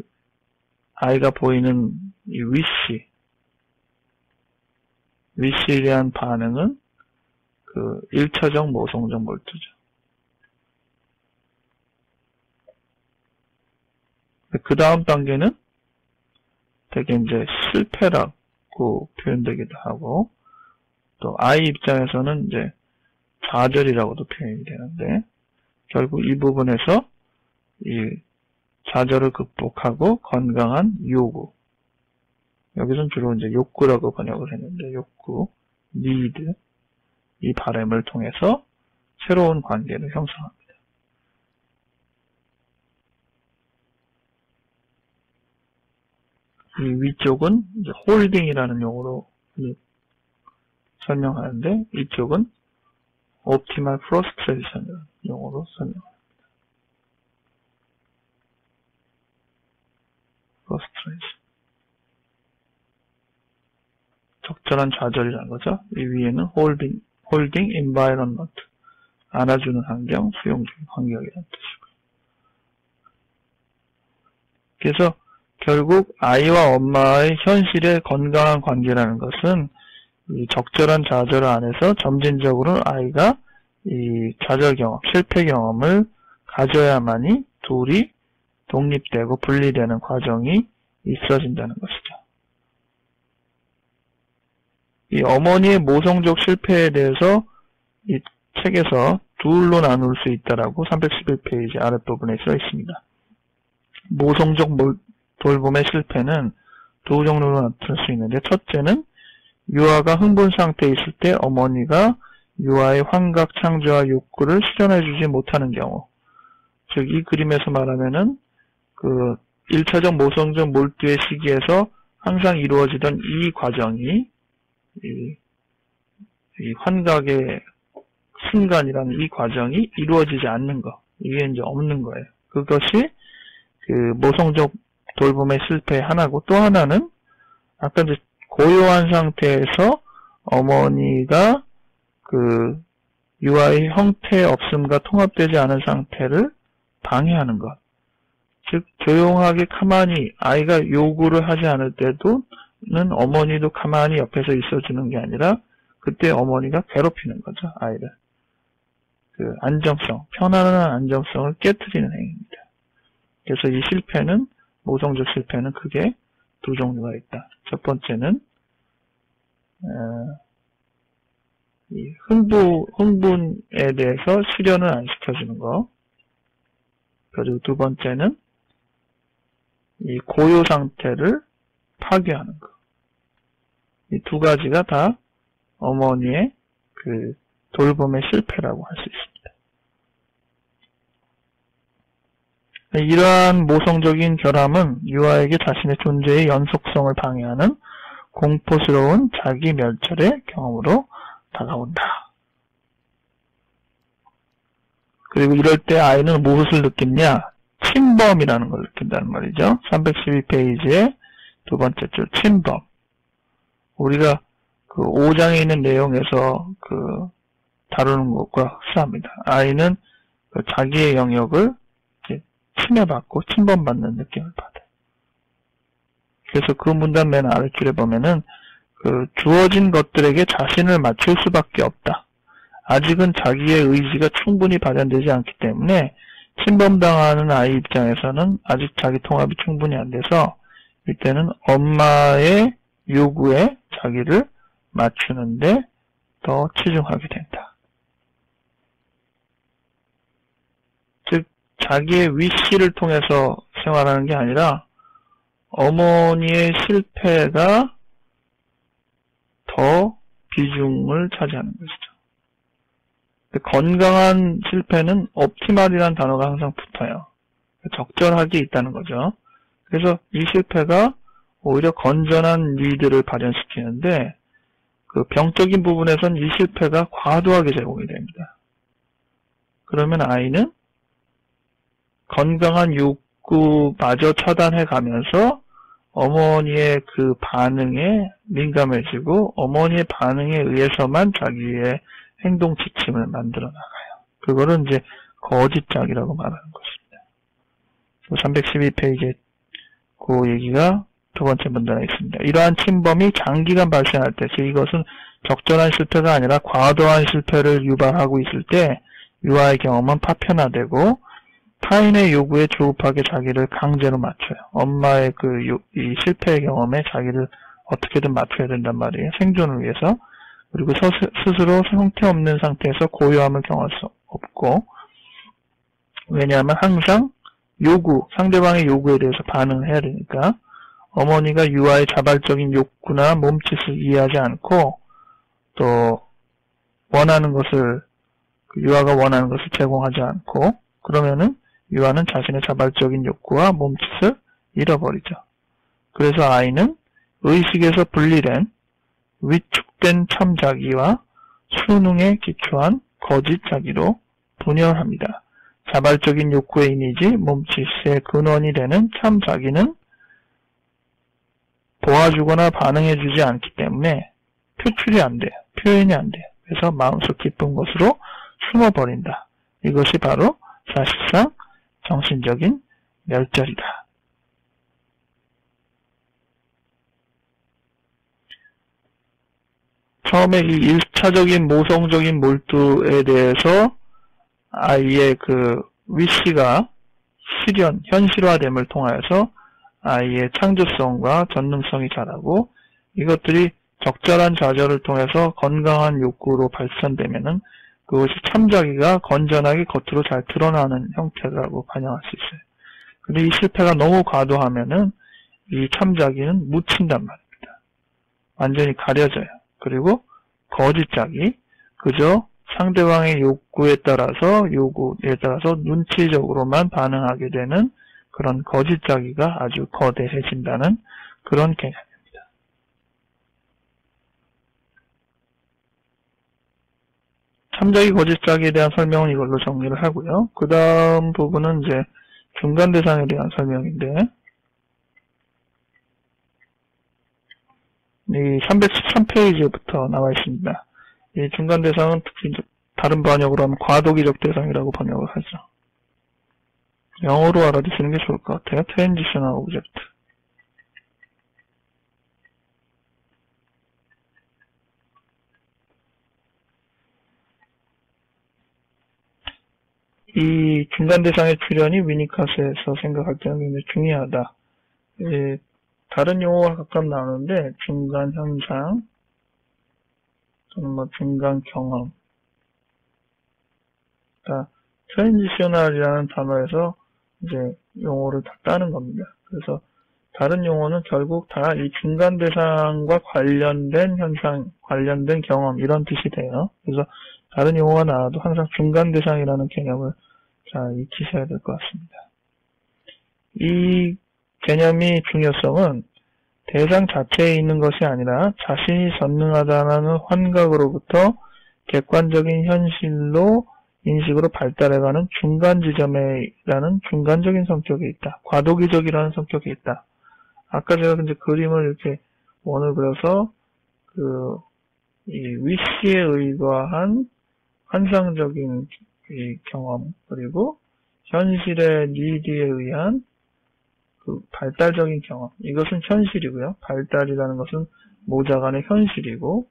아이가 보이는 이 위시에 대한 반응은 그 1차적 모성적 몰두죠. 그 다음 단계는 되게 이제 실패라고 표현되기도 하고, 또 아이 입장에서는 이제 좌절이라고도 표현이 되는데, 결국 이 부분에서 이 좌절을 극복하고 건강한 요구, 여기서는 주로 이제 욕구라고 번역을 했는데, 욕구, need, 이 바램을 통해서 새로운 관계를 형성합니다. 이 위쪽은 이제 홀딩이라는 용어로 설명하는데, 이쪽은 optimal frustration이라는 용어로 설명합니다. frustration. 적절한 좌절이라는 거죠. 이 위에는 holding environment, 안아주는 환경, 수용적인 환경이라는 뜻이고요. 그래서 결국 아이와 엄마의 현실의 건강한 관계라는 것은 이 적절한 좌절 안에서 점진적으로 아이가 이 좌절 경험, 실패 경험을 가져야만이 둘이 독립되고 분리되는 과정이 있어진다는 것이죠. 이 어머니의 모성적 실패에 대해서 이 책에서 둘로 나눌 수 있다라고 311페이지 아랫부분에 써 있습니다. 모성적 돌봄의 실패는 두 종류로 나타날 수 있는데, 첫째는 유아가 흥분 상태에 있을 때 어머니가 유아의 환각 창조와 욕구를 실현해주지 못하는 경우, 즉 이 그림에서 말하면은 그 1차적 모성적 몰두의 시기에서 항상 이루어지던 이 과정이 이 환각의 순간이라는 이 과정이 이루어지지 않는 거, 이게 이제 없는 거예요. 그것이 그 모성적 돌봄의 실패의 하나고, 또 하나는 아까 이제 고요한 상태에서 어머니가 그 유아의 형태 없음과 통합되지 않은 상태를 방해하는 것. 즉 조용하게 가만히 아이가 요구를 하지 않을 때도는 어머니도 가만히 옆에서 있어주는 게 아니라 그때 어머니가 괴롭히는 거죠, 아이를. 그 안정성, 편안한 안정성을 깨트리는 행위입니다. 그래서 이 실패는, 모성적 실패는 크게 두 종류가 있다. 첫 번째는 이 흥분에 대해서 실현을 안 시켜주는 거. 그리고 두 번째는 이 고요 상태를 파괴하는 거. 이 두 가지가 다 어머니의 그 돌봄의 실패라고 할 수 있습니다. 이러한 모성적인 결함은 유아에게 자신의 존재의 연속성을 방해하는 공포스러운 자기 멸절의 경험으로 다가온다. 그리고 이럴 때 아이는 무엇을 느끼냐? 침범이라는 걸 느낀다는 말이죠. 312페이지의 두 번째 줄, 침범. 우리가 그 5장에 있는 내용에서 그 다루는 것과 흡사합니다. 아이는 그 자기의 영역을 침해받고 침범받는 느낌을 받아요. 그래서 그 문단 맨 아랫줄에 보면은 그 주어진 것들에게 자신을 맞출 수밖에 없다. 아직은 자기의 의지가 충분히 발현되지 않기 때문에 침범당하는 아이 입장에서는 아직 자기 통합이 충분히 안 돼서 이때는 엄마의 요구에 자기를 맞추는데 더 치중하게 된다. 즉 자기의 위시를 통해서 생활하는 게 아니라 어머니의 실패가 더 비중을 차지하는 것이죠. 건강한 실패는 옵티멀이라는 단어가 항상 붙어요. 적절하게 있다는 거죠. 그래서 이 실패가 오히려 건전한 리드를 발현시키는데 그 병적인 부분에선 이 실패가 과도하게 제공이 됩니다. 그러면 아이는 건강한 욕구마저 차단해 가면서 어머니의 그 반응에 민감해지고 어머니의 반응에 의해서만 자기의 행동 지침을 만들어 나가요. 그거를 이제 거짓작이라고 말하는 것입니다. 312페이지에 그 얘기가 두 번째 문단에 있습니다. 이러한 침범이 장기간 발생할 때, 즉 이것은 적절한 실패가 아니라 과도한 실패를 유발하고 있을 때 유아의 경험은 파편화되고 타인의 요구에 조급하게 자기를 강제로 맞춰요. 엄마의 이 실패의 경험에 자기를 어떻게든 맞춰야 된단 말이에요. 생존을 위해서. 그리고 스스로 형태없는 상태에서 고요함을 경험할 수 없고, 왜냐하면 항상 상대방의 요구에 대해서 반응을 해야 되니까, 어머니가 유아의 자발적인 욕구나 몸짓을 이해하지 않고, 또, 유아가 원하는 것을 제공하지 않고, 그러면은 유아는 자신의 자발적인 욕구와 몸짓을 잃어버리죠. 그래서 아이는 의식에서 분리된 위축된 참자기와 수능에 기초한 거짓자기로 분열합니다. 자발적인 욕구의 이미지, 몸짓의 근원이 되는 참자기는 보아주거나 반응해주지 않기 때문에 표출이 안 돼요. 표현이 안 돼요. 그래서 마음속 깊은 곳으로 숨어버린다. 이것이 바로 사실상 정신적인 멸절이다. 처음에 이 1차적인 모성적인 몰두에 대해서 아이의 그 위시가 현실화됨을 통하여서 아이의 창조성과 전능성이 자라고 이것들이 적절한 자절을 통해서 건강한 욕구로 발산되면은 그것이 참자기가 건전하게 겉으로 잘 드러나는 형태라고 반영할 수 있어요. 근데 이 실패가 너무 과도하면은 이 참자기는 묻힌단 말입니다. 완전히 가려져요. 그리고 거짓자기, 그저 상대방의 요구에 따라서 눈치적으로만 반응하게 되는 그런 거짓자기가 아주 거대해진다는 그런 개념입니다. 참자기, 거짓자기에 대한 설명은 이걸로 정리를 하고요. 그 다음 부분은 이제 중간대상에 대한 설명인데, 이 313페이지부터 나와 있습니다. 이 중간대상은 특히 다른 번역으로 하면 과도기적 대상이라고 번역을 하죠. 영어로 알아두시는 게 좋을 것 같아요. Transitional Object. 이 중간대상의 출현이 위니카스에서 생각할 때는 굉장히 중요하다. 다른 용어가 각각 나오는데 중간현상 또는 뭐 중간경험, 그러니까 트랜지셔널이라는 단어에서 이제 용어를 다 따는 겁니다. 그래서 다른 용어는 결국 다 이 중간대상과 관련된 현상, 관련된 경험 이런 뜻이 돼요. 그래서 다른 용어가 나와도 항상 중간대상이라는 개념을 잘 익히셔야 될 것 같습니다. 이 개념의 중요성은 대상 자체에 있는 것이 아니라 자신이 전능하다는 환각으로부터 객관적인 현실로 인식으로 발달해가는 중간 지점에라는 중간적인 성격이 있다. 과도기적이라는 성격이 있다. 아까 제가 이제 그림을 이렇게 원을 그려서 이 위시에 의거한 환상적인 이 경험, 그리고 현실의 니드에 의한 그 발달적인 경험, 이것은 현실이고요. 발달이라는 것은 모자간의 현실이고,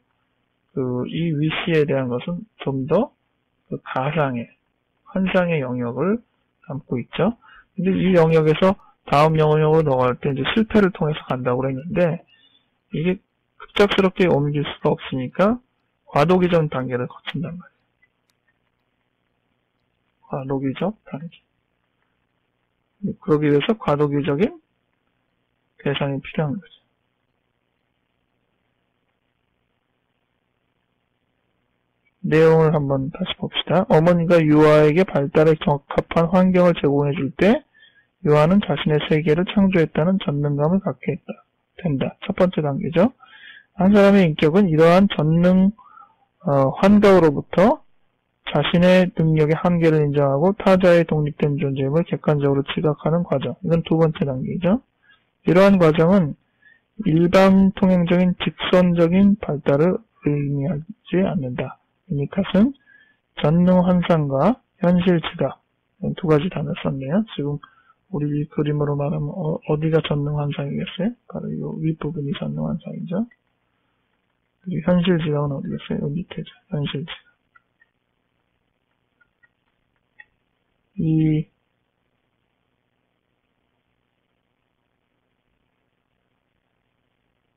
이 위시에 대한 것은 좀 더 가상의, 환상의 영역을 담고 있죠. 근데 이 영역에서 다음 영역으로 넘어갈 때 이제 실패를 통해서 간다고 했는데, 이게 급작스럽게 옮길 수가 없으니까 과도기적 단계를 거친단 말이에요. 과도기적 단계. 그러기 위해서 과도기적인 대상이 필요한 거죠. 내용을 한번 다시 봅시다. 어머니가 유아에게 발달에 적합한 환경을 제공해 줄 때 유아는 자신의 세계를 창조했다는 전능감을 갖게 된다. 첫 번째 단계죠. 한 사람의 인격은 이러한 전능 환각으로부터 자신의 능력의 한계를 인정하고 타자의 독립된 존재임을 객관적으로 지각하는 과정. 이건 두 번째 단계죠. 이러한 과정은 일반 통행적인 직선적인 발달을 의미하지 않는다. 위니캇은 전능 환상과 현실 지각, 두 가지 단어를 썼네요. 지금 우리 그림으로 말하면 어디가 전능 환상이겠어요? 바로 이 윗부분이 전능 환상이죠. 그리고 현실 지각은 어디겠어요? 여기 밑에죠. 현실 지각.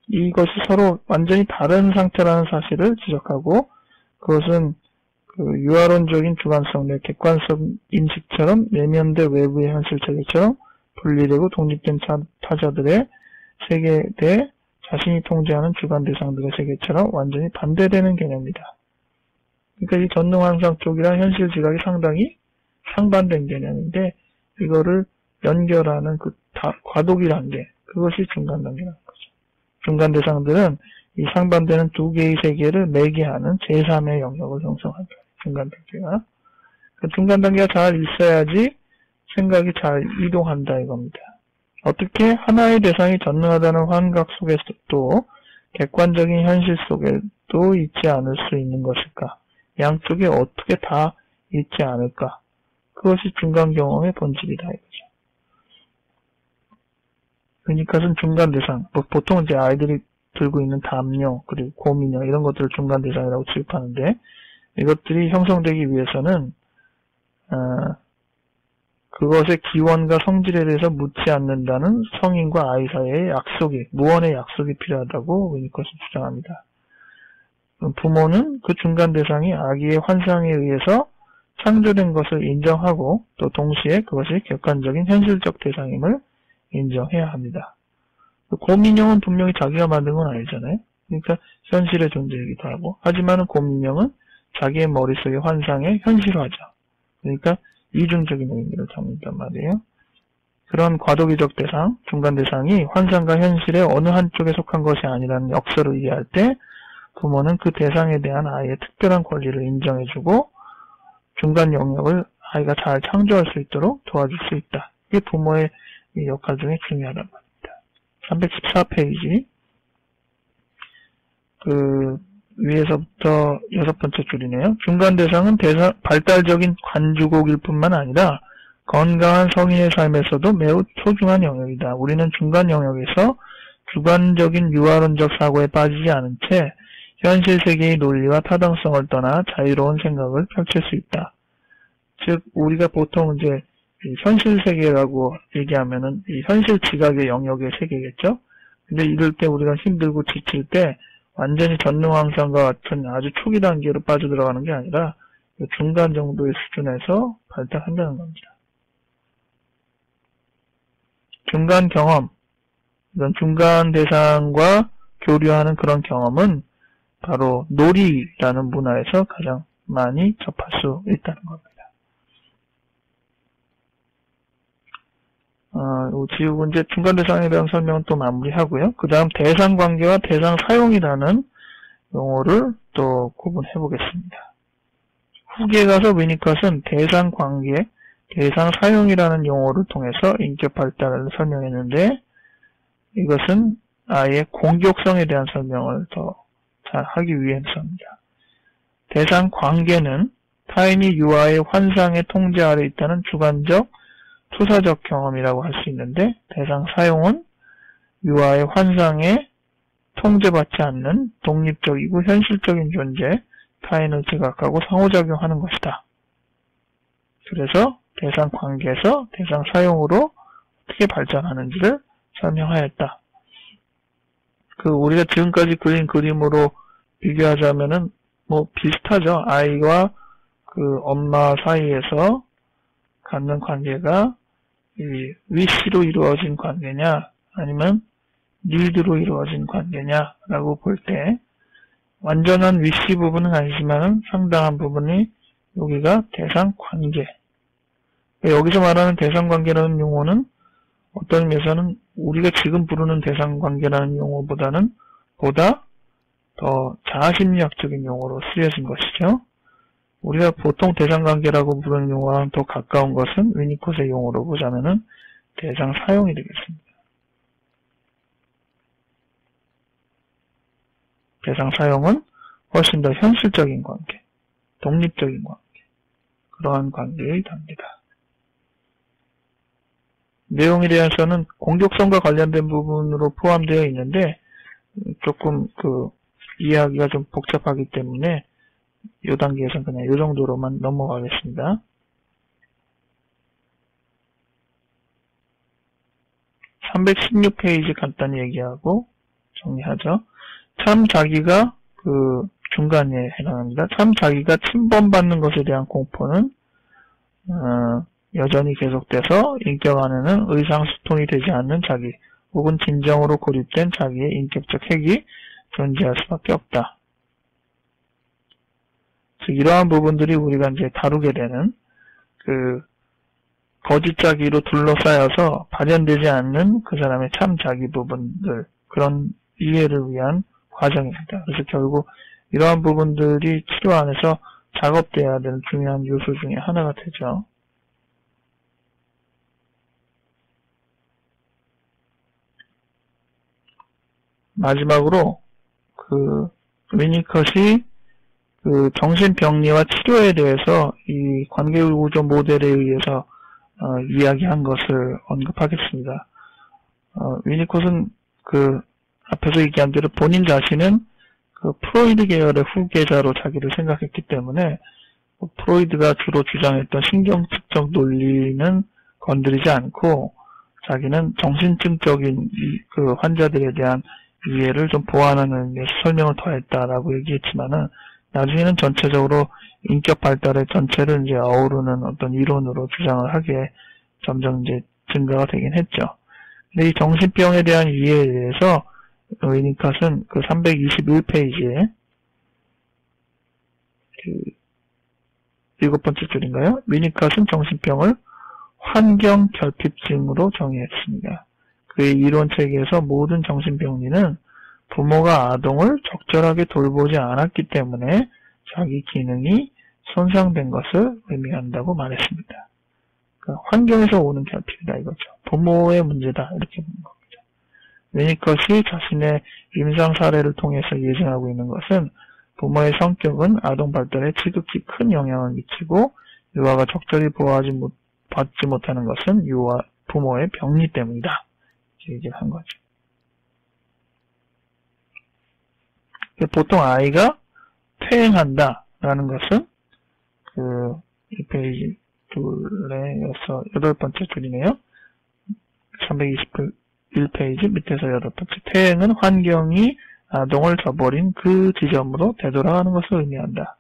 이것이 서로 완전히 다른 상태라는 사실을 지적하고, 그것은 유아론적인 주관성 내 객관성 인식처럼 내면대 외부의 현실 체계처럼 분리되고 독립된 타자들의 세계에 대해 자신이 통제하는 주관 대상들의 세계처럼 완전히 반대되는 개념이다. 그러니까 이 전능환상 쪽이랑 현실 지각이 상당히 상반된 개념인데, 이거를 연결하는 과도기 단계, 그것이 중간 단계라는 거죠. 중간 대상들은 이 상반되는 두 개의 세계를 매개하는 제3의 영역을 형성한다. 중간 단계가. 그 중간 단계가 잘 있어야지 생각이 잘 이동한다 이겁니다. 어떻게 하나의 대상이 전능하다는 환각 속에서도 객관적인 현실 속에도 있지 않을 수 있는 것일까? 양쪽에 어떻게 다 있지 않을까? 그것이 중간 경험의 본질이다 이거죠. 그러니까는 중간 대상, 보통 이제 아이들이 들고 있는 담요, 그리고 곰인형 이런 것들을 중간 대상이라고 취급하는데, 이것들이 형성되기 위해서는 그것의 기원과 성질에 대해서 묻지 않는다는 성인과 아이 사이의 약속이, 무언의 약속이 필요하다고 위니컷은 주장합니다. 부모는 그 중간 대상이 아기의 환상에 의해서 창조된 것을 인정하고 또 동시에 그것이 객관적인 현실적 대상임을 인정해야 합니다. 곰인형은 분명히 자기가 만든 건 아니잖아요. 그러니까 현실의 존재이기도 하고, 하지만 곰인형은 자기의 머릿속의 환상의 현실화죠. 그러니까 이중적인 의미를 담는단 말이에요. 그런 과도기적 대상, 중간 대상이 환상과 현실의 어느 한쪽에 속한 것이 아니라는 역설을 이해할 때 부모는 그 대상에 대한 아이의 특별한 권리를 인정해주고 중간 영역을 아이가 잘 창조할 수 있도록 도와줄 수 있다. 이게 부모의 역할 중에 중요하다고 합니다. 314페이지 위에서부터 6번째 줄이네요. 중간 대상은 발달적인 관주곡일 뿐만 아니라 건강한 성인의 삶에서도 매우 소중한 영역이다. 우리는 중간 영역에서 주관적인 유아론적 사고에 빠지지 않은 채 현실 세계의 논리와 타당성을 떠나 자유로운 생각을 펼칠 수 있다. 즉, 우리가 보통 이제 현실 세계라고 얘기하면은 이 현실 지각의 영역의 세계겠죠? 근데 이럴 때 우리가 힘들고 지칠 때 완전히 전능황상과 같은 아주 초기 단계로 빠져들어가는 게 아니라 중간 정도의 수준에서 발달한다는 겁니다. 중간 경험, 이런 중간 대상과 교류하는 그런 경험은 바로 놀이라는 문화에서 가장 많이 접할 수 있다는 겁니다. 지우고 이제 중간 대상에 대한 설명은 또 마무리하고요. 그 다음 대상 관계와 대상 사용이라는 용어를 또 구분해 보겠습니다. 후기에 가서 위니컷은 대상 관계, 대상 사용이라는 용어를 통해서 인격 발달을 설명했는데 이것은 아이의 공격성에 대한 설명을 더 잘 하기 위해서입니다. 대상 관계는 타인이 유아의 환상의 통제 아래 있다는 주관적, 투사적 경험이라고 할 수 있는데 대상 사용은 유아의 환상에 통제받지 않는 독립적이고 현실적인 존재, 타인을 지각하고 상호작용하는 것이다. 그래서 대상 관계에서 대상 사용으로 어떻게 발전하는지를 설명하였다. 우리가 지금까지 그린 그림으로 비교하자면은 비슷하죠. 아이와 엄마 사이에서 갖는 관계가 위시로 이루어진 관계냐 아니면 니드로 이루어진 관계냐라고 볼 때 완전한 위시 부분은 아니지만 상당한 부분이 여기가 대상 관계. 여기서 말하는 대상 관계라는 용어는 어떤 의미에서는 우리가 지금 부르는 대상 관계라는 용어보다는 보다 더 자아심리학적인 용어로 쓰여진 것이죠. 우리가 보통 대상 관계라고 부르는 용어랑 더 가까운 것은 위니콧의 용어로 보자면은 대상 사용이 되겠습니다. 대상 사용은 훨씬 더 현실적인 관계, 독립적인 관계, 그러한 관계의 단계다. 내용에 대해서는 공격성과 관련된 부분으로 포함되어 있는데 조금 이해하기가 좀 복잡하기 때문에 이 단계에서는 그냥 이 정도로만 넘어가겠습니다. 316페이지 간단히 얘기하고 정리하죠. 참 자기가 중간에 해당합니다. 참 자기가 침범받는 것에 대한 공포는 여전히 계속돼서 인격 안에는 의상소통이 되지 않는 자기 혹은 진정으로 고립된 자기의 인격적 핵이 존재할 수밖에 없다. 즉 이러한 부분들이 우리가 이제 다루게 되는 거짓 자기로 둘러싸여서 발현되지 않는 그 사람의 참 자기 부분들, 그런 이해를 위한 과정입니다. 그래서 결국 이러한 부분들이 치료 안에서 작업돼야 되는 중요한 요소 중에 하나가 되죠. 마지막으로 위니컷이 정신병리와 치료에 대해서 이 관계구조 모델에 의해서 이야기한 것을 언급하겠습니다. 위니콧은 앞에서 얘기한 대로 본인 자신은 프로이드 계열의 후계자로 자기를 생각했기 때문에 프로이드가 주로 주장했던 신경측정 논리는 건드리지 않고 자기는 정신증적인 그 환자들에 대한 이해를 좀 보완하는 의미에서 설명을 더했다라고 얘기했지만은 나중에는 전체적으로 인격 발달의 전체를 이제 어우르는 어떤 이론으로 주장을 하게 점점 이제 증가가 되긴 했죠. 근데 이 정신병에 대한 이해에 대해서 위니컷은 그 321페이지에 그 7번째 줄인가요? 위니컷은 정신병을 환경결핍증으로 정의했습니다. 그의 이론체계에서 모든 정신병리는 부모가 아동을 적절하게 돌보지 않았기 때문에 자기 기능이 손상된 것을 의미한다고 말했습니다. 그러니까 환경에서 오는 결핍이다 이거죠. 부모의 문제다 이렇게 보는 겁니다. 위니컷이 자신의 임상 사례를 통해서 예증하고 있는 것은 부모의 성격은 아동 발달에 지극히 큰 영향을 미치고 유아가 적절히 받지 못하는 것은 부모의 병리 때문이다. 이렇게 얘기를 한 거죠. 보통 아이가 퇴행한다라는 것은 이 페이지 둘에 8번째 줄이네요. 321페이지 밑에서 8번째. 퇴행은 환경이 아동을 저버린 그 지점으로 되돌아가는 것을 의미한다.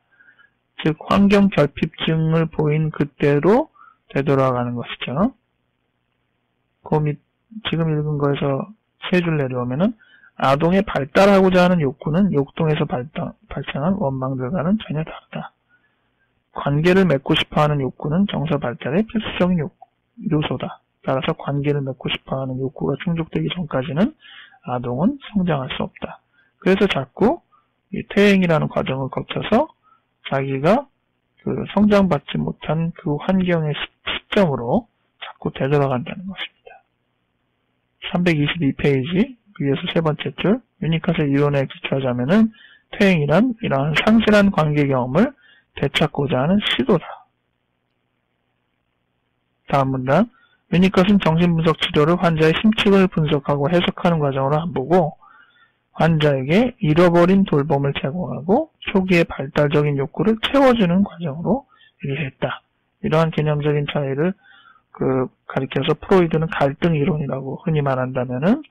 즉 환경 결핍증을 보인 그때로 되돌아가는 것이죠. 지금 읽은 거에서 세 줄 내려오면은 아동의 발달하고자 하는 욕구는 욕동에서 발생한 원망들과는 전혀 다르다. 관계를 맺고 싶어하는 욕구는 정서 발달의 필수적인 요소다. 따라서 관계를 맺고 싶어하는 욕구가 충족되기 전까지는 아동은 성장할 수 없다. 그래서 자꾸 이 퇴행이라는 과정을 거쳐서 자기가 그 성장받지 못한 그 환경의 시점으로 자꾸 되돌아간다는 것입니다. 322페이지 위에서 세 번째 줄, 위니컷의 이론에 기초하자면은 퇴행이란 이러한 상실한 관계 경험을 되찾고자 하는 시도다. 다음 문단, 위니컷은 정신분석 치료를 환자의 심층을 분석하고 해석하는 과정으로 안 보고 환자에게 잃어버린 돌봄을 제공하고 초기의 발달적인 욕구를 채워주는 과정으로 이해했다. 이러한 개념적인 차이를 가리켜서 프로이드는 갈등 이론이라고 흔히 말한다면은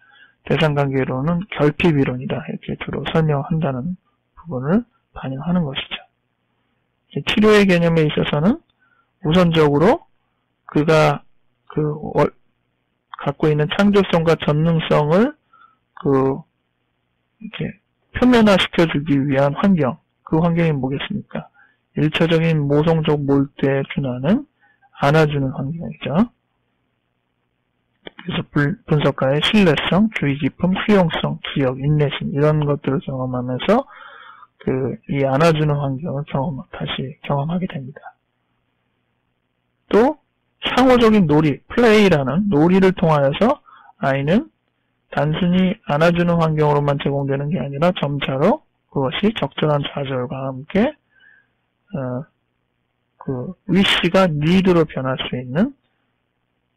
대상관계 이론은 결핍 이론이다. 이렇게 주로 설명한다는 부분을 반영하는 것이죠. 치료의 개념에 있어서는 우선적으로 그가 갖고 있는 창조성과 전능성을 이렇게 표면화시켜주기 위한 환경, 그 환경이 뭐겠습니까? 일차적인 모성적 몰두에 준하는 안아주는 환경이죠. 그래서 분석가의 신뢰성, 주의 깊음, 수용성, 기억, 인내심 이런 것들을 경험하면서 이 안아주는 환경을 다시 경험하게 됩니다. 또 상호적인 놀이, 플레이라는 놀이를 통하여서 아이는 단순히 안아주는 환경으로만 제공되는 게 아니라 점차로 그것이 적절한 좌절과 함께 위시가 니드로 변할 수 있는,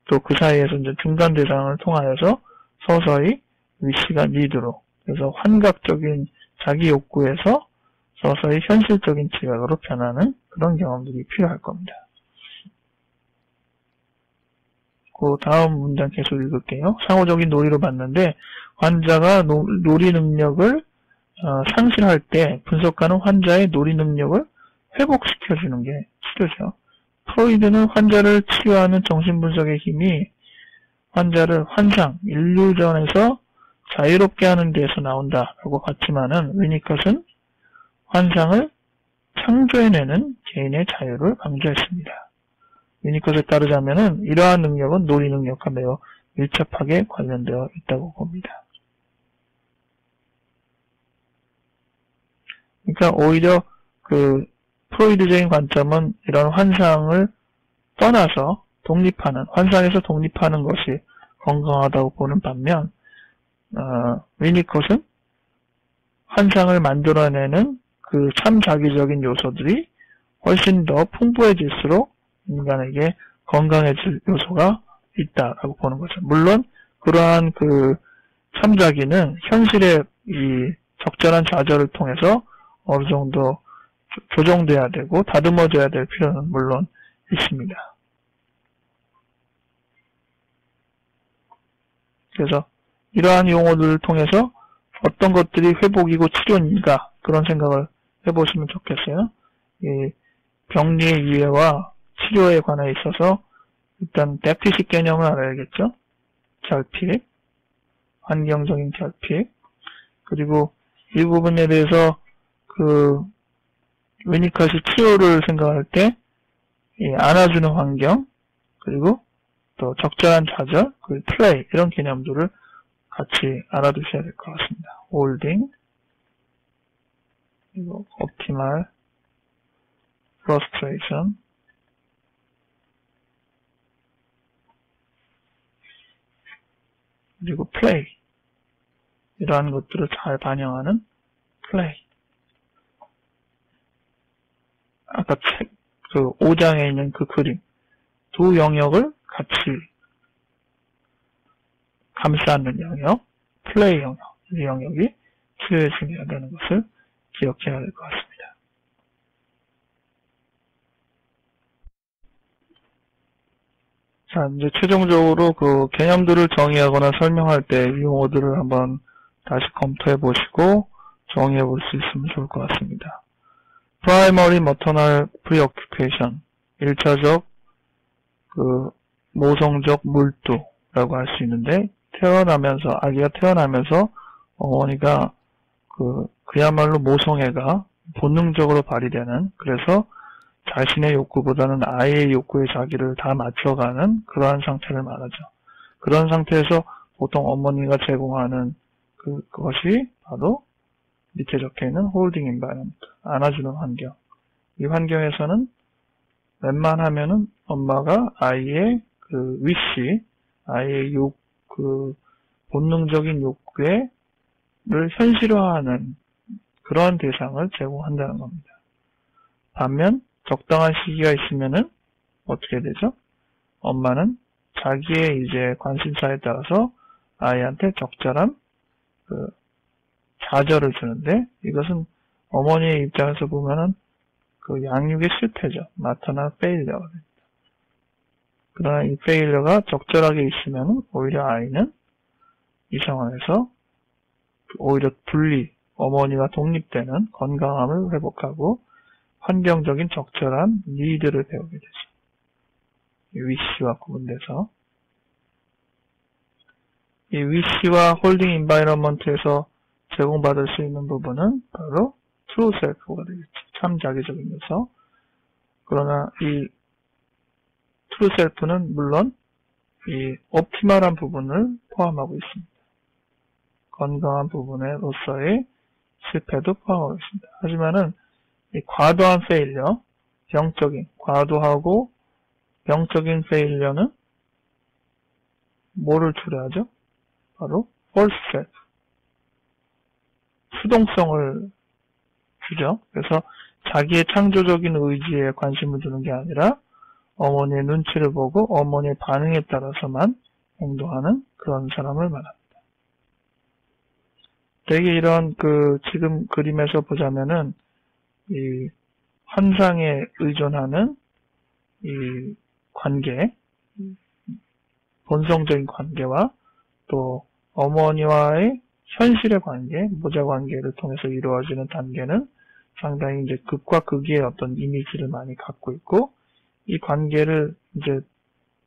또 그 사이에서 이제 중간 대상을 통하여서 서서히 위시가 니드로, 그래서 환각적인 자기 욕구에서 서서히 현실적인 지각으로 변하는 그런 경험들이 필요할 겁니다. 그 다음 문장 계속 읽을게요. 상호적인 놀이로 봤는데 환자가 놀이 능력을 상실할 때 분석가는 환자의 놀이 능력을 회복시켜주는 게 치료죠. 프로이드는 환자를 치유하는 정신분석의 힘이 환자를 환상, 일루전에서 자유롭게 하는 데에서 나온다라고 봤지만은 위니컷은 환상을 창조해내는 개인의 자유를 강조했습니다. 위니컷에 따르자면은 이러한 능력은 놀이 능력과 매우 밀접하게 관련되어 있다고 봅니다. 그러니까 오히려 프로이드적인 관점은 이런 환상을 떠나서 환상에서 독립하는 것이 건강하다고 보는 반면, 위니컷은 환상을 만들어내는 그 참자기적인 요소들이 훨씬 더 풍부해질수록 인간에게 건강해질 요소가 있다라고 보는 거죠. 물론 그러한 참자기는 현실의 이 적절한 좌절을 통해서 어느 정도 조정돼야 되고 다듬어져야 될 필요는 물론 있습니다. 그래서 이러한 용어들을 통해서 어떤 것들이 회복이고 치료인가 그런 생각을 해보시면 좋겠어요. 이 병리의 이해와 치료에 관해 있어서 일단 대피식 개념을 알아야겠죠. 결핍, 환경적인 결핍, 그리고 이 부분에 대해서 위니컷이 치료를 생각할 때 안아주는 환경, 그리고 또 적절한 좌절, 그리고 플레이 이런 개념들을 같이 알아두셔야 될 것 같습니다. 홀딩, 그리고 옵티멀, 프러스트레이션, 그리고 플레이 이러한 것들을 잘 반영하는 플레이. 아까 책 5장에 있는 그 그림 두 영역을 같이 감싸는 영역, 플레이 영역, 이 영역이 치료에 중요하다는 것을 기억해야 될 것 같습니다. 자, 이제 최종적으로 그 개념들을 정의하거나 설명할 때 이 용어들을 한번 다시 검토해 보시고 정의해 볼 수 있으면 좋을 것 같습니다. Primary Maternal Preoccupation, 1차적 모성적 몰두라고 할 수 있는데, 아기가 태어나면서 어머니가 그야말로 모성애가 본능적으로 발휘되는, 그래서 자신의 욕구보다는 아이의 욕구에 자기를 다 맞춰가는 그러한 상태를 말하죠. 그런 상태에서 보통 어머니가 제공하는 그것이 바로 밑에 적혀있는 holding environment, 안아주는 환경. 이 환경에서는 웬만하면은 엄마가 아이의 wish, 아이의 본능적인 욕구를 현실화하는 그러한 대상을 제공한다는 겁니다. 반면 적당한 시기가 있으면은 어떻게 되죠? 엄마는 자기의 이제 관심사에 따라서 아이한테 적절한 좌절을 주는데, 이것은 어머니의 입장에서 보면은 양육의 실패죠. 마터널 페일러가 됩니다. 그러나 이 페일러가 적절하게 있으면 오히려 아이는 이 상황에서 오히려 어머니와 독립되는 건강함을 회복하고 환경적인 적절한 니드를 배우게 되죠. 이 위시와 구분돼서 이 위시와 홀딩 인바이러먼트에서 제공받을 수 있는 부분은 바로 트루 셀프가 되겠죠. 참 자기적인 요소. 그러나 이 트루 셀프는 물론 이 옵티멀한 부분을 포함하고 있습니다. 건강한 부분으로서의 실패도 포함하고 있습니다. 하지만은 이 과도한 페일러, 과도하고 병적인 페일러는 뭐를 초래하죠? 바로 false self, 수동성을 주죠. 그래서 자기의 창조적인 의지에 관심을 두는 게 아니라 어머니의 눈치를 보고 어머니의 반응에 따라서만 행동하는 그런 사람을 말합니다. 되게 이런 지금 그림에서 보자면은 이 환상에 의존하는 이 관계, 본성적인 관계와 또 어머니와의 현실의 관계, 모자 관계를 통해서 이루어지는 단계는 상당히 이제 극과 극의 어떤 이미지를 많이 갖고 있고, 이 관계를 이제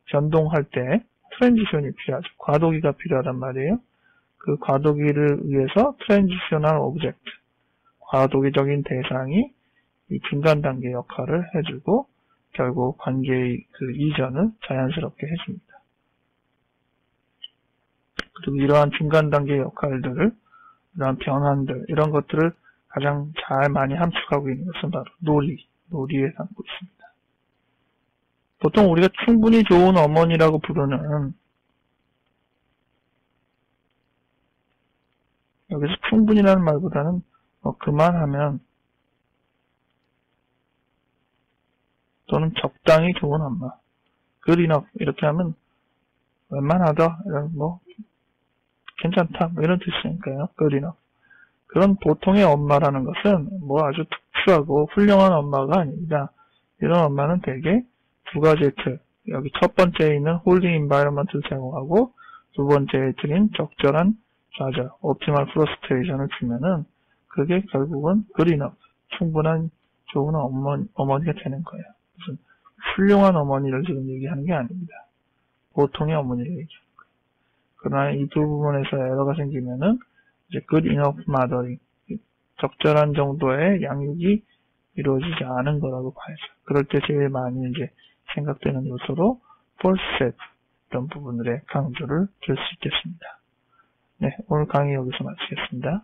변동할 때 트랜지션이 필요하죠. 과도기가 필요하단 말이에요. 그 과도기를 위해서 트랜지셔널 오브젝트, 과도기적인 대상이 이 중간 단계 역할을 해주고 결국 관계의 이전을 자연스럽게 해줍니다. 그리고 이러한 중간 단계 역할들을, 이러한 변환들, 이런 것들을 가장 잘 많이 함축하고 있는 것은 바로 놀이에 담고 있습니다. 보통 우리가 충분히 좋은 어머니라고 부르는, 여기서 충분히라는 말보다는 그만하면, 또는 적당히 좋은 엄마, good enough 이렇게 하면 웬만하다, 괜찮다 이런 뜻이니까요. good enough. 그런 보통의 엄마라는 것은 아주 특수하고 훌륭한 엄마가 아닙니다. 이런 엄마는 대개 두 가지 틀, 여기 첫 번째에 있는 홀딩 인바이러먼트를 제공하고 두 번째 드린 적절한 좌절, optimal frustration을 주면은 그게 결국은 good enough, 충분한 좋은 어머니가 되는 거예요. 무슨 훌륭한 어머니를 지금 얘기하는 게 아닙니다. 보통의 어머니를 얘기하는 거예요. 그러나 이 두 부분에서 에러가 생기면은 이제 good enough mothering, 적절한 정도의 양육이 이루어지지 않은 거라고 봐야죠. 그럴 때 제일 많이 이제 생각되는 요소로 false self, 이런 부분들의 강조를 줄 수 있겠습니다. 네, 오늘 강의 여기서 마치겠습니다.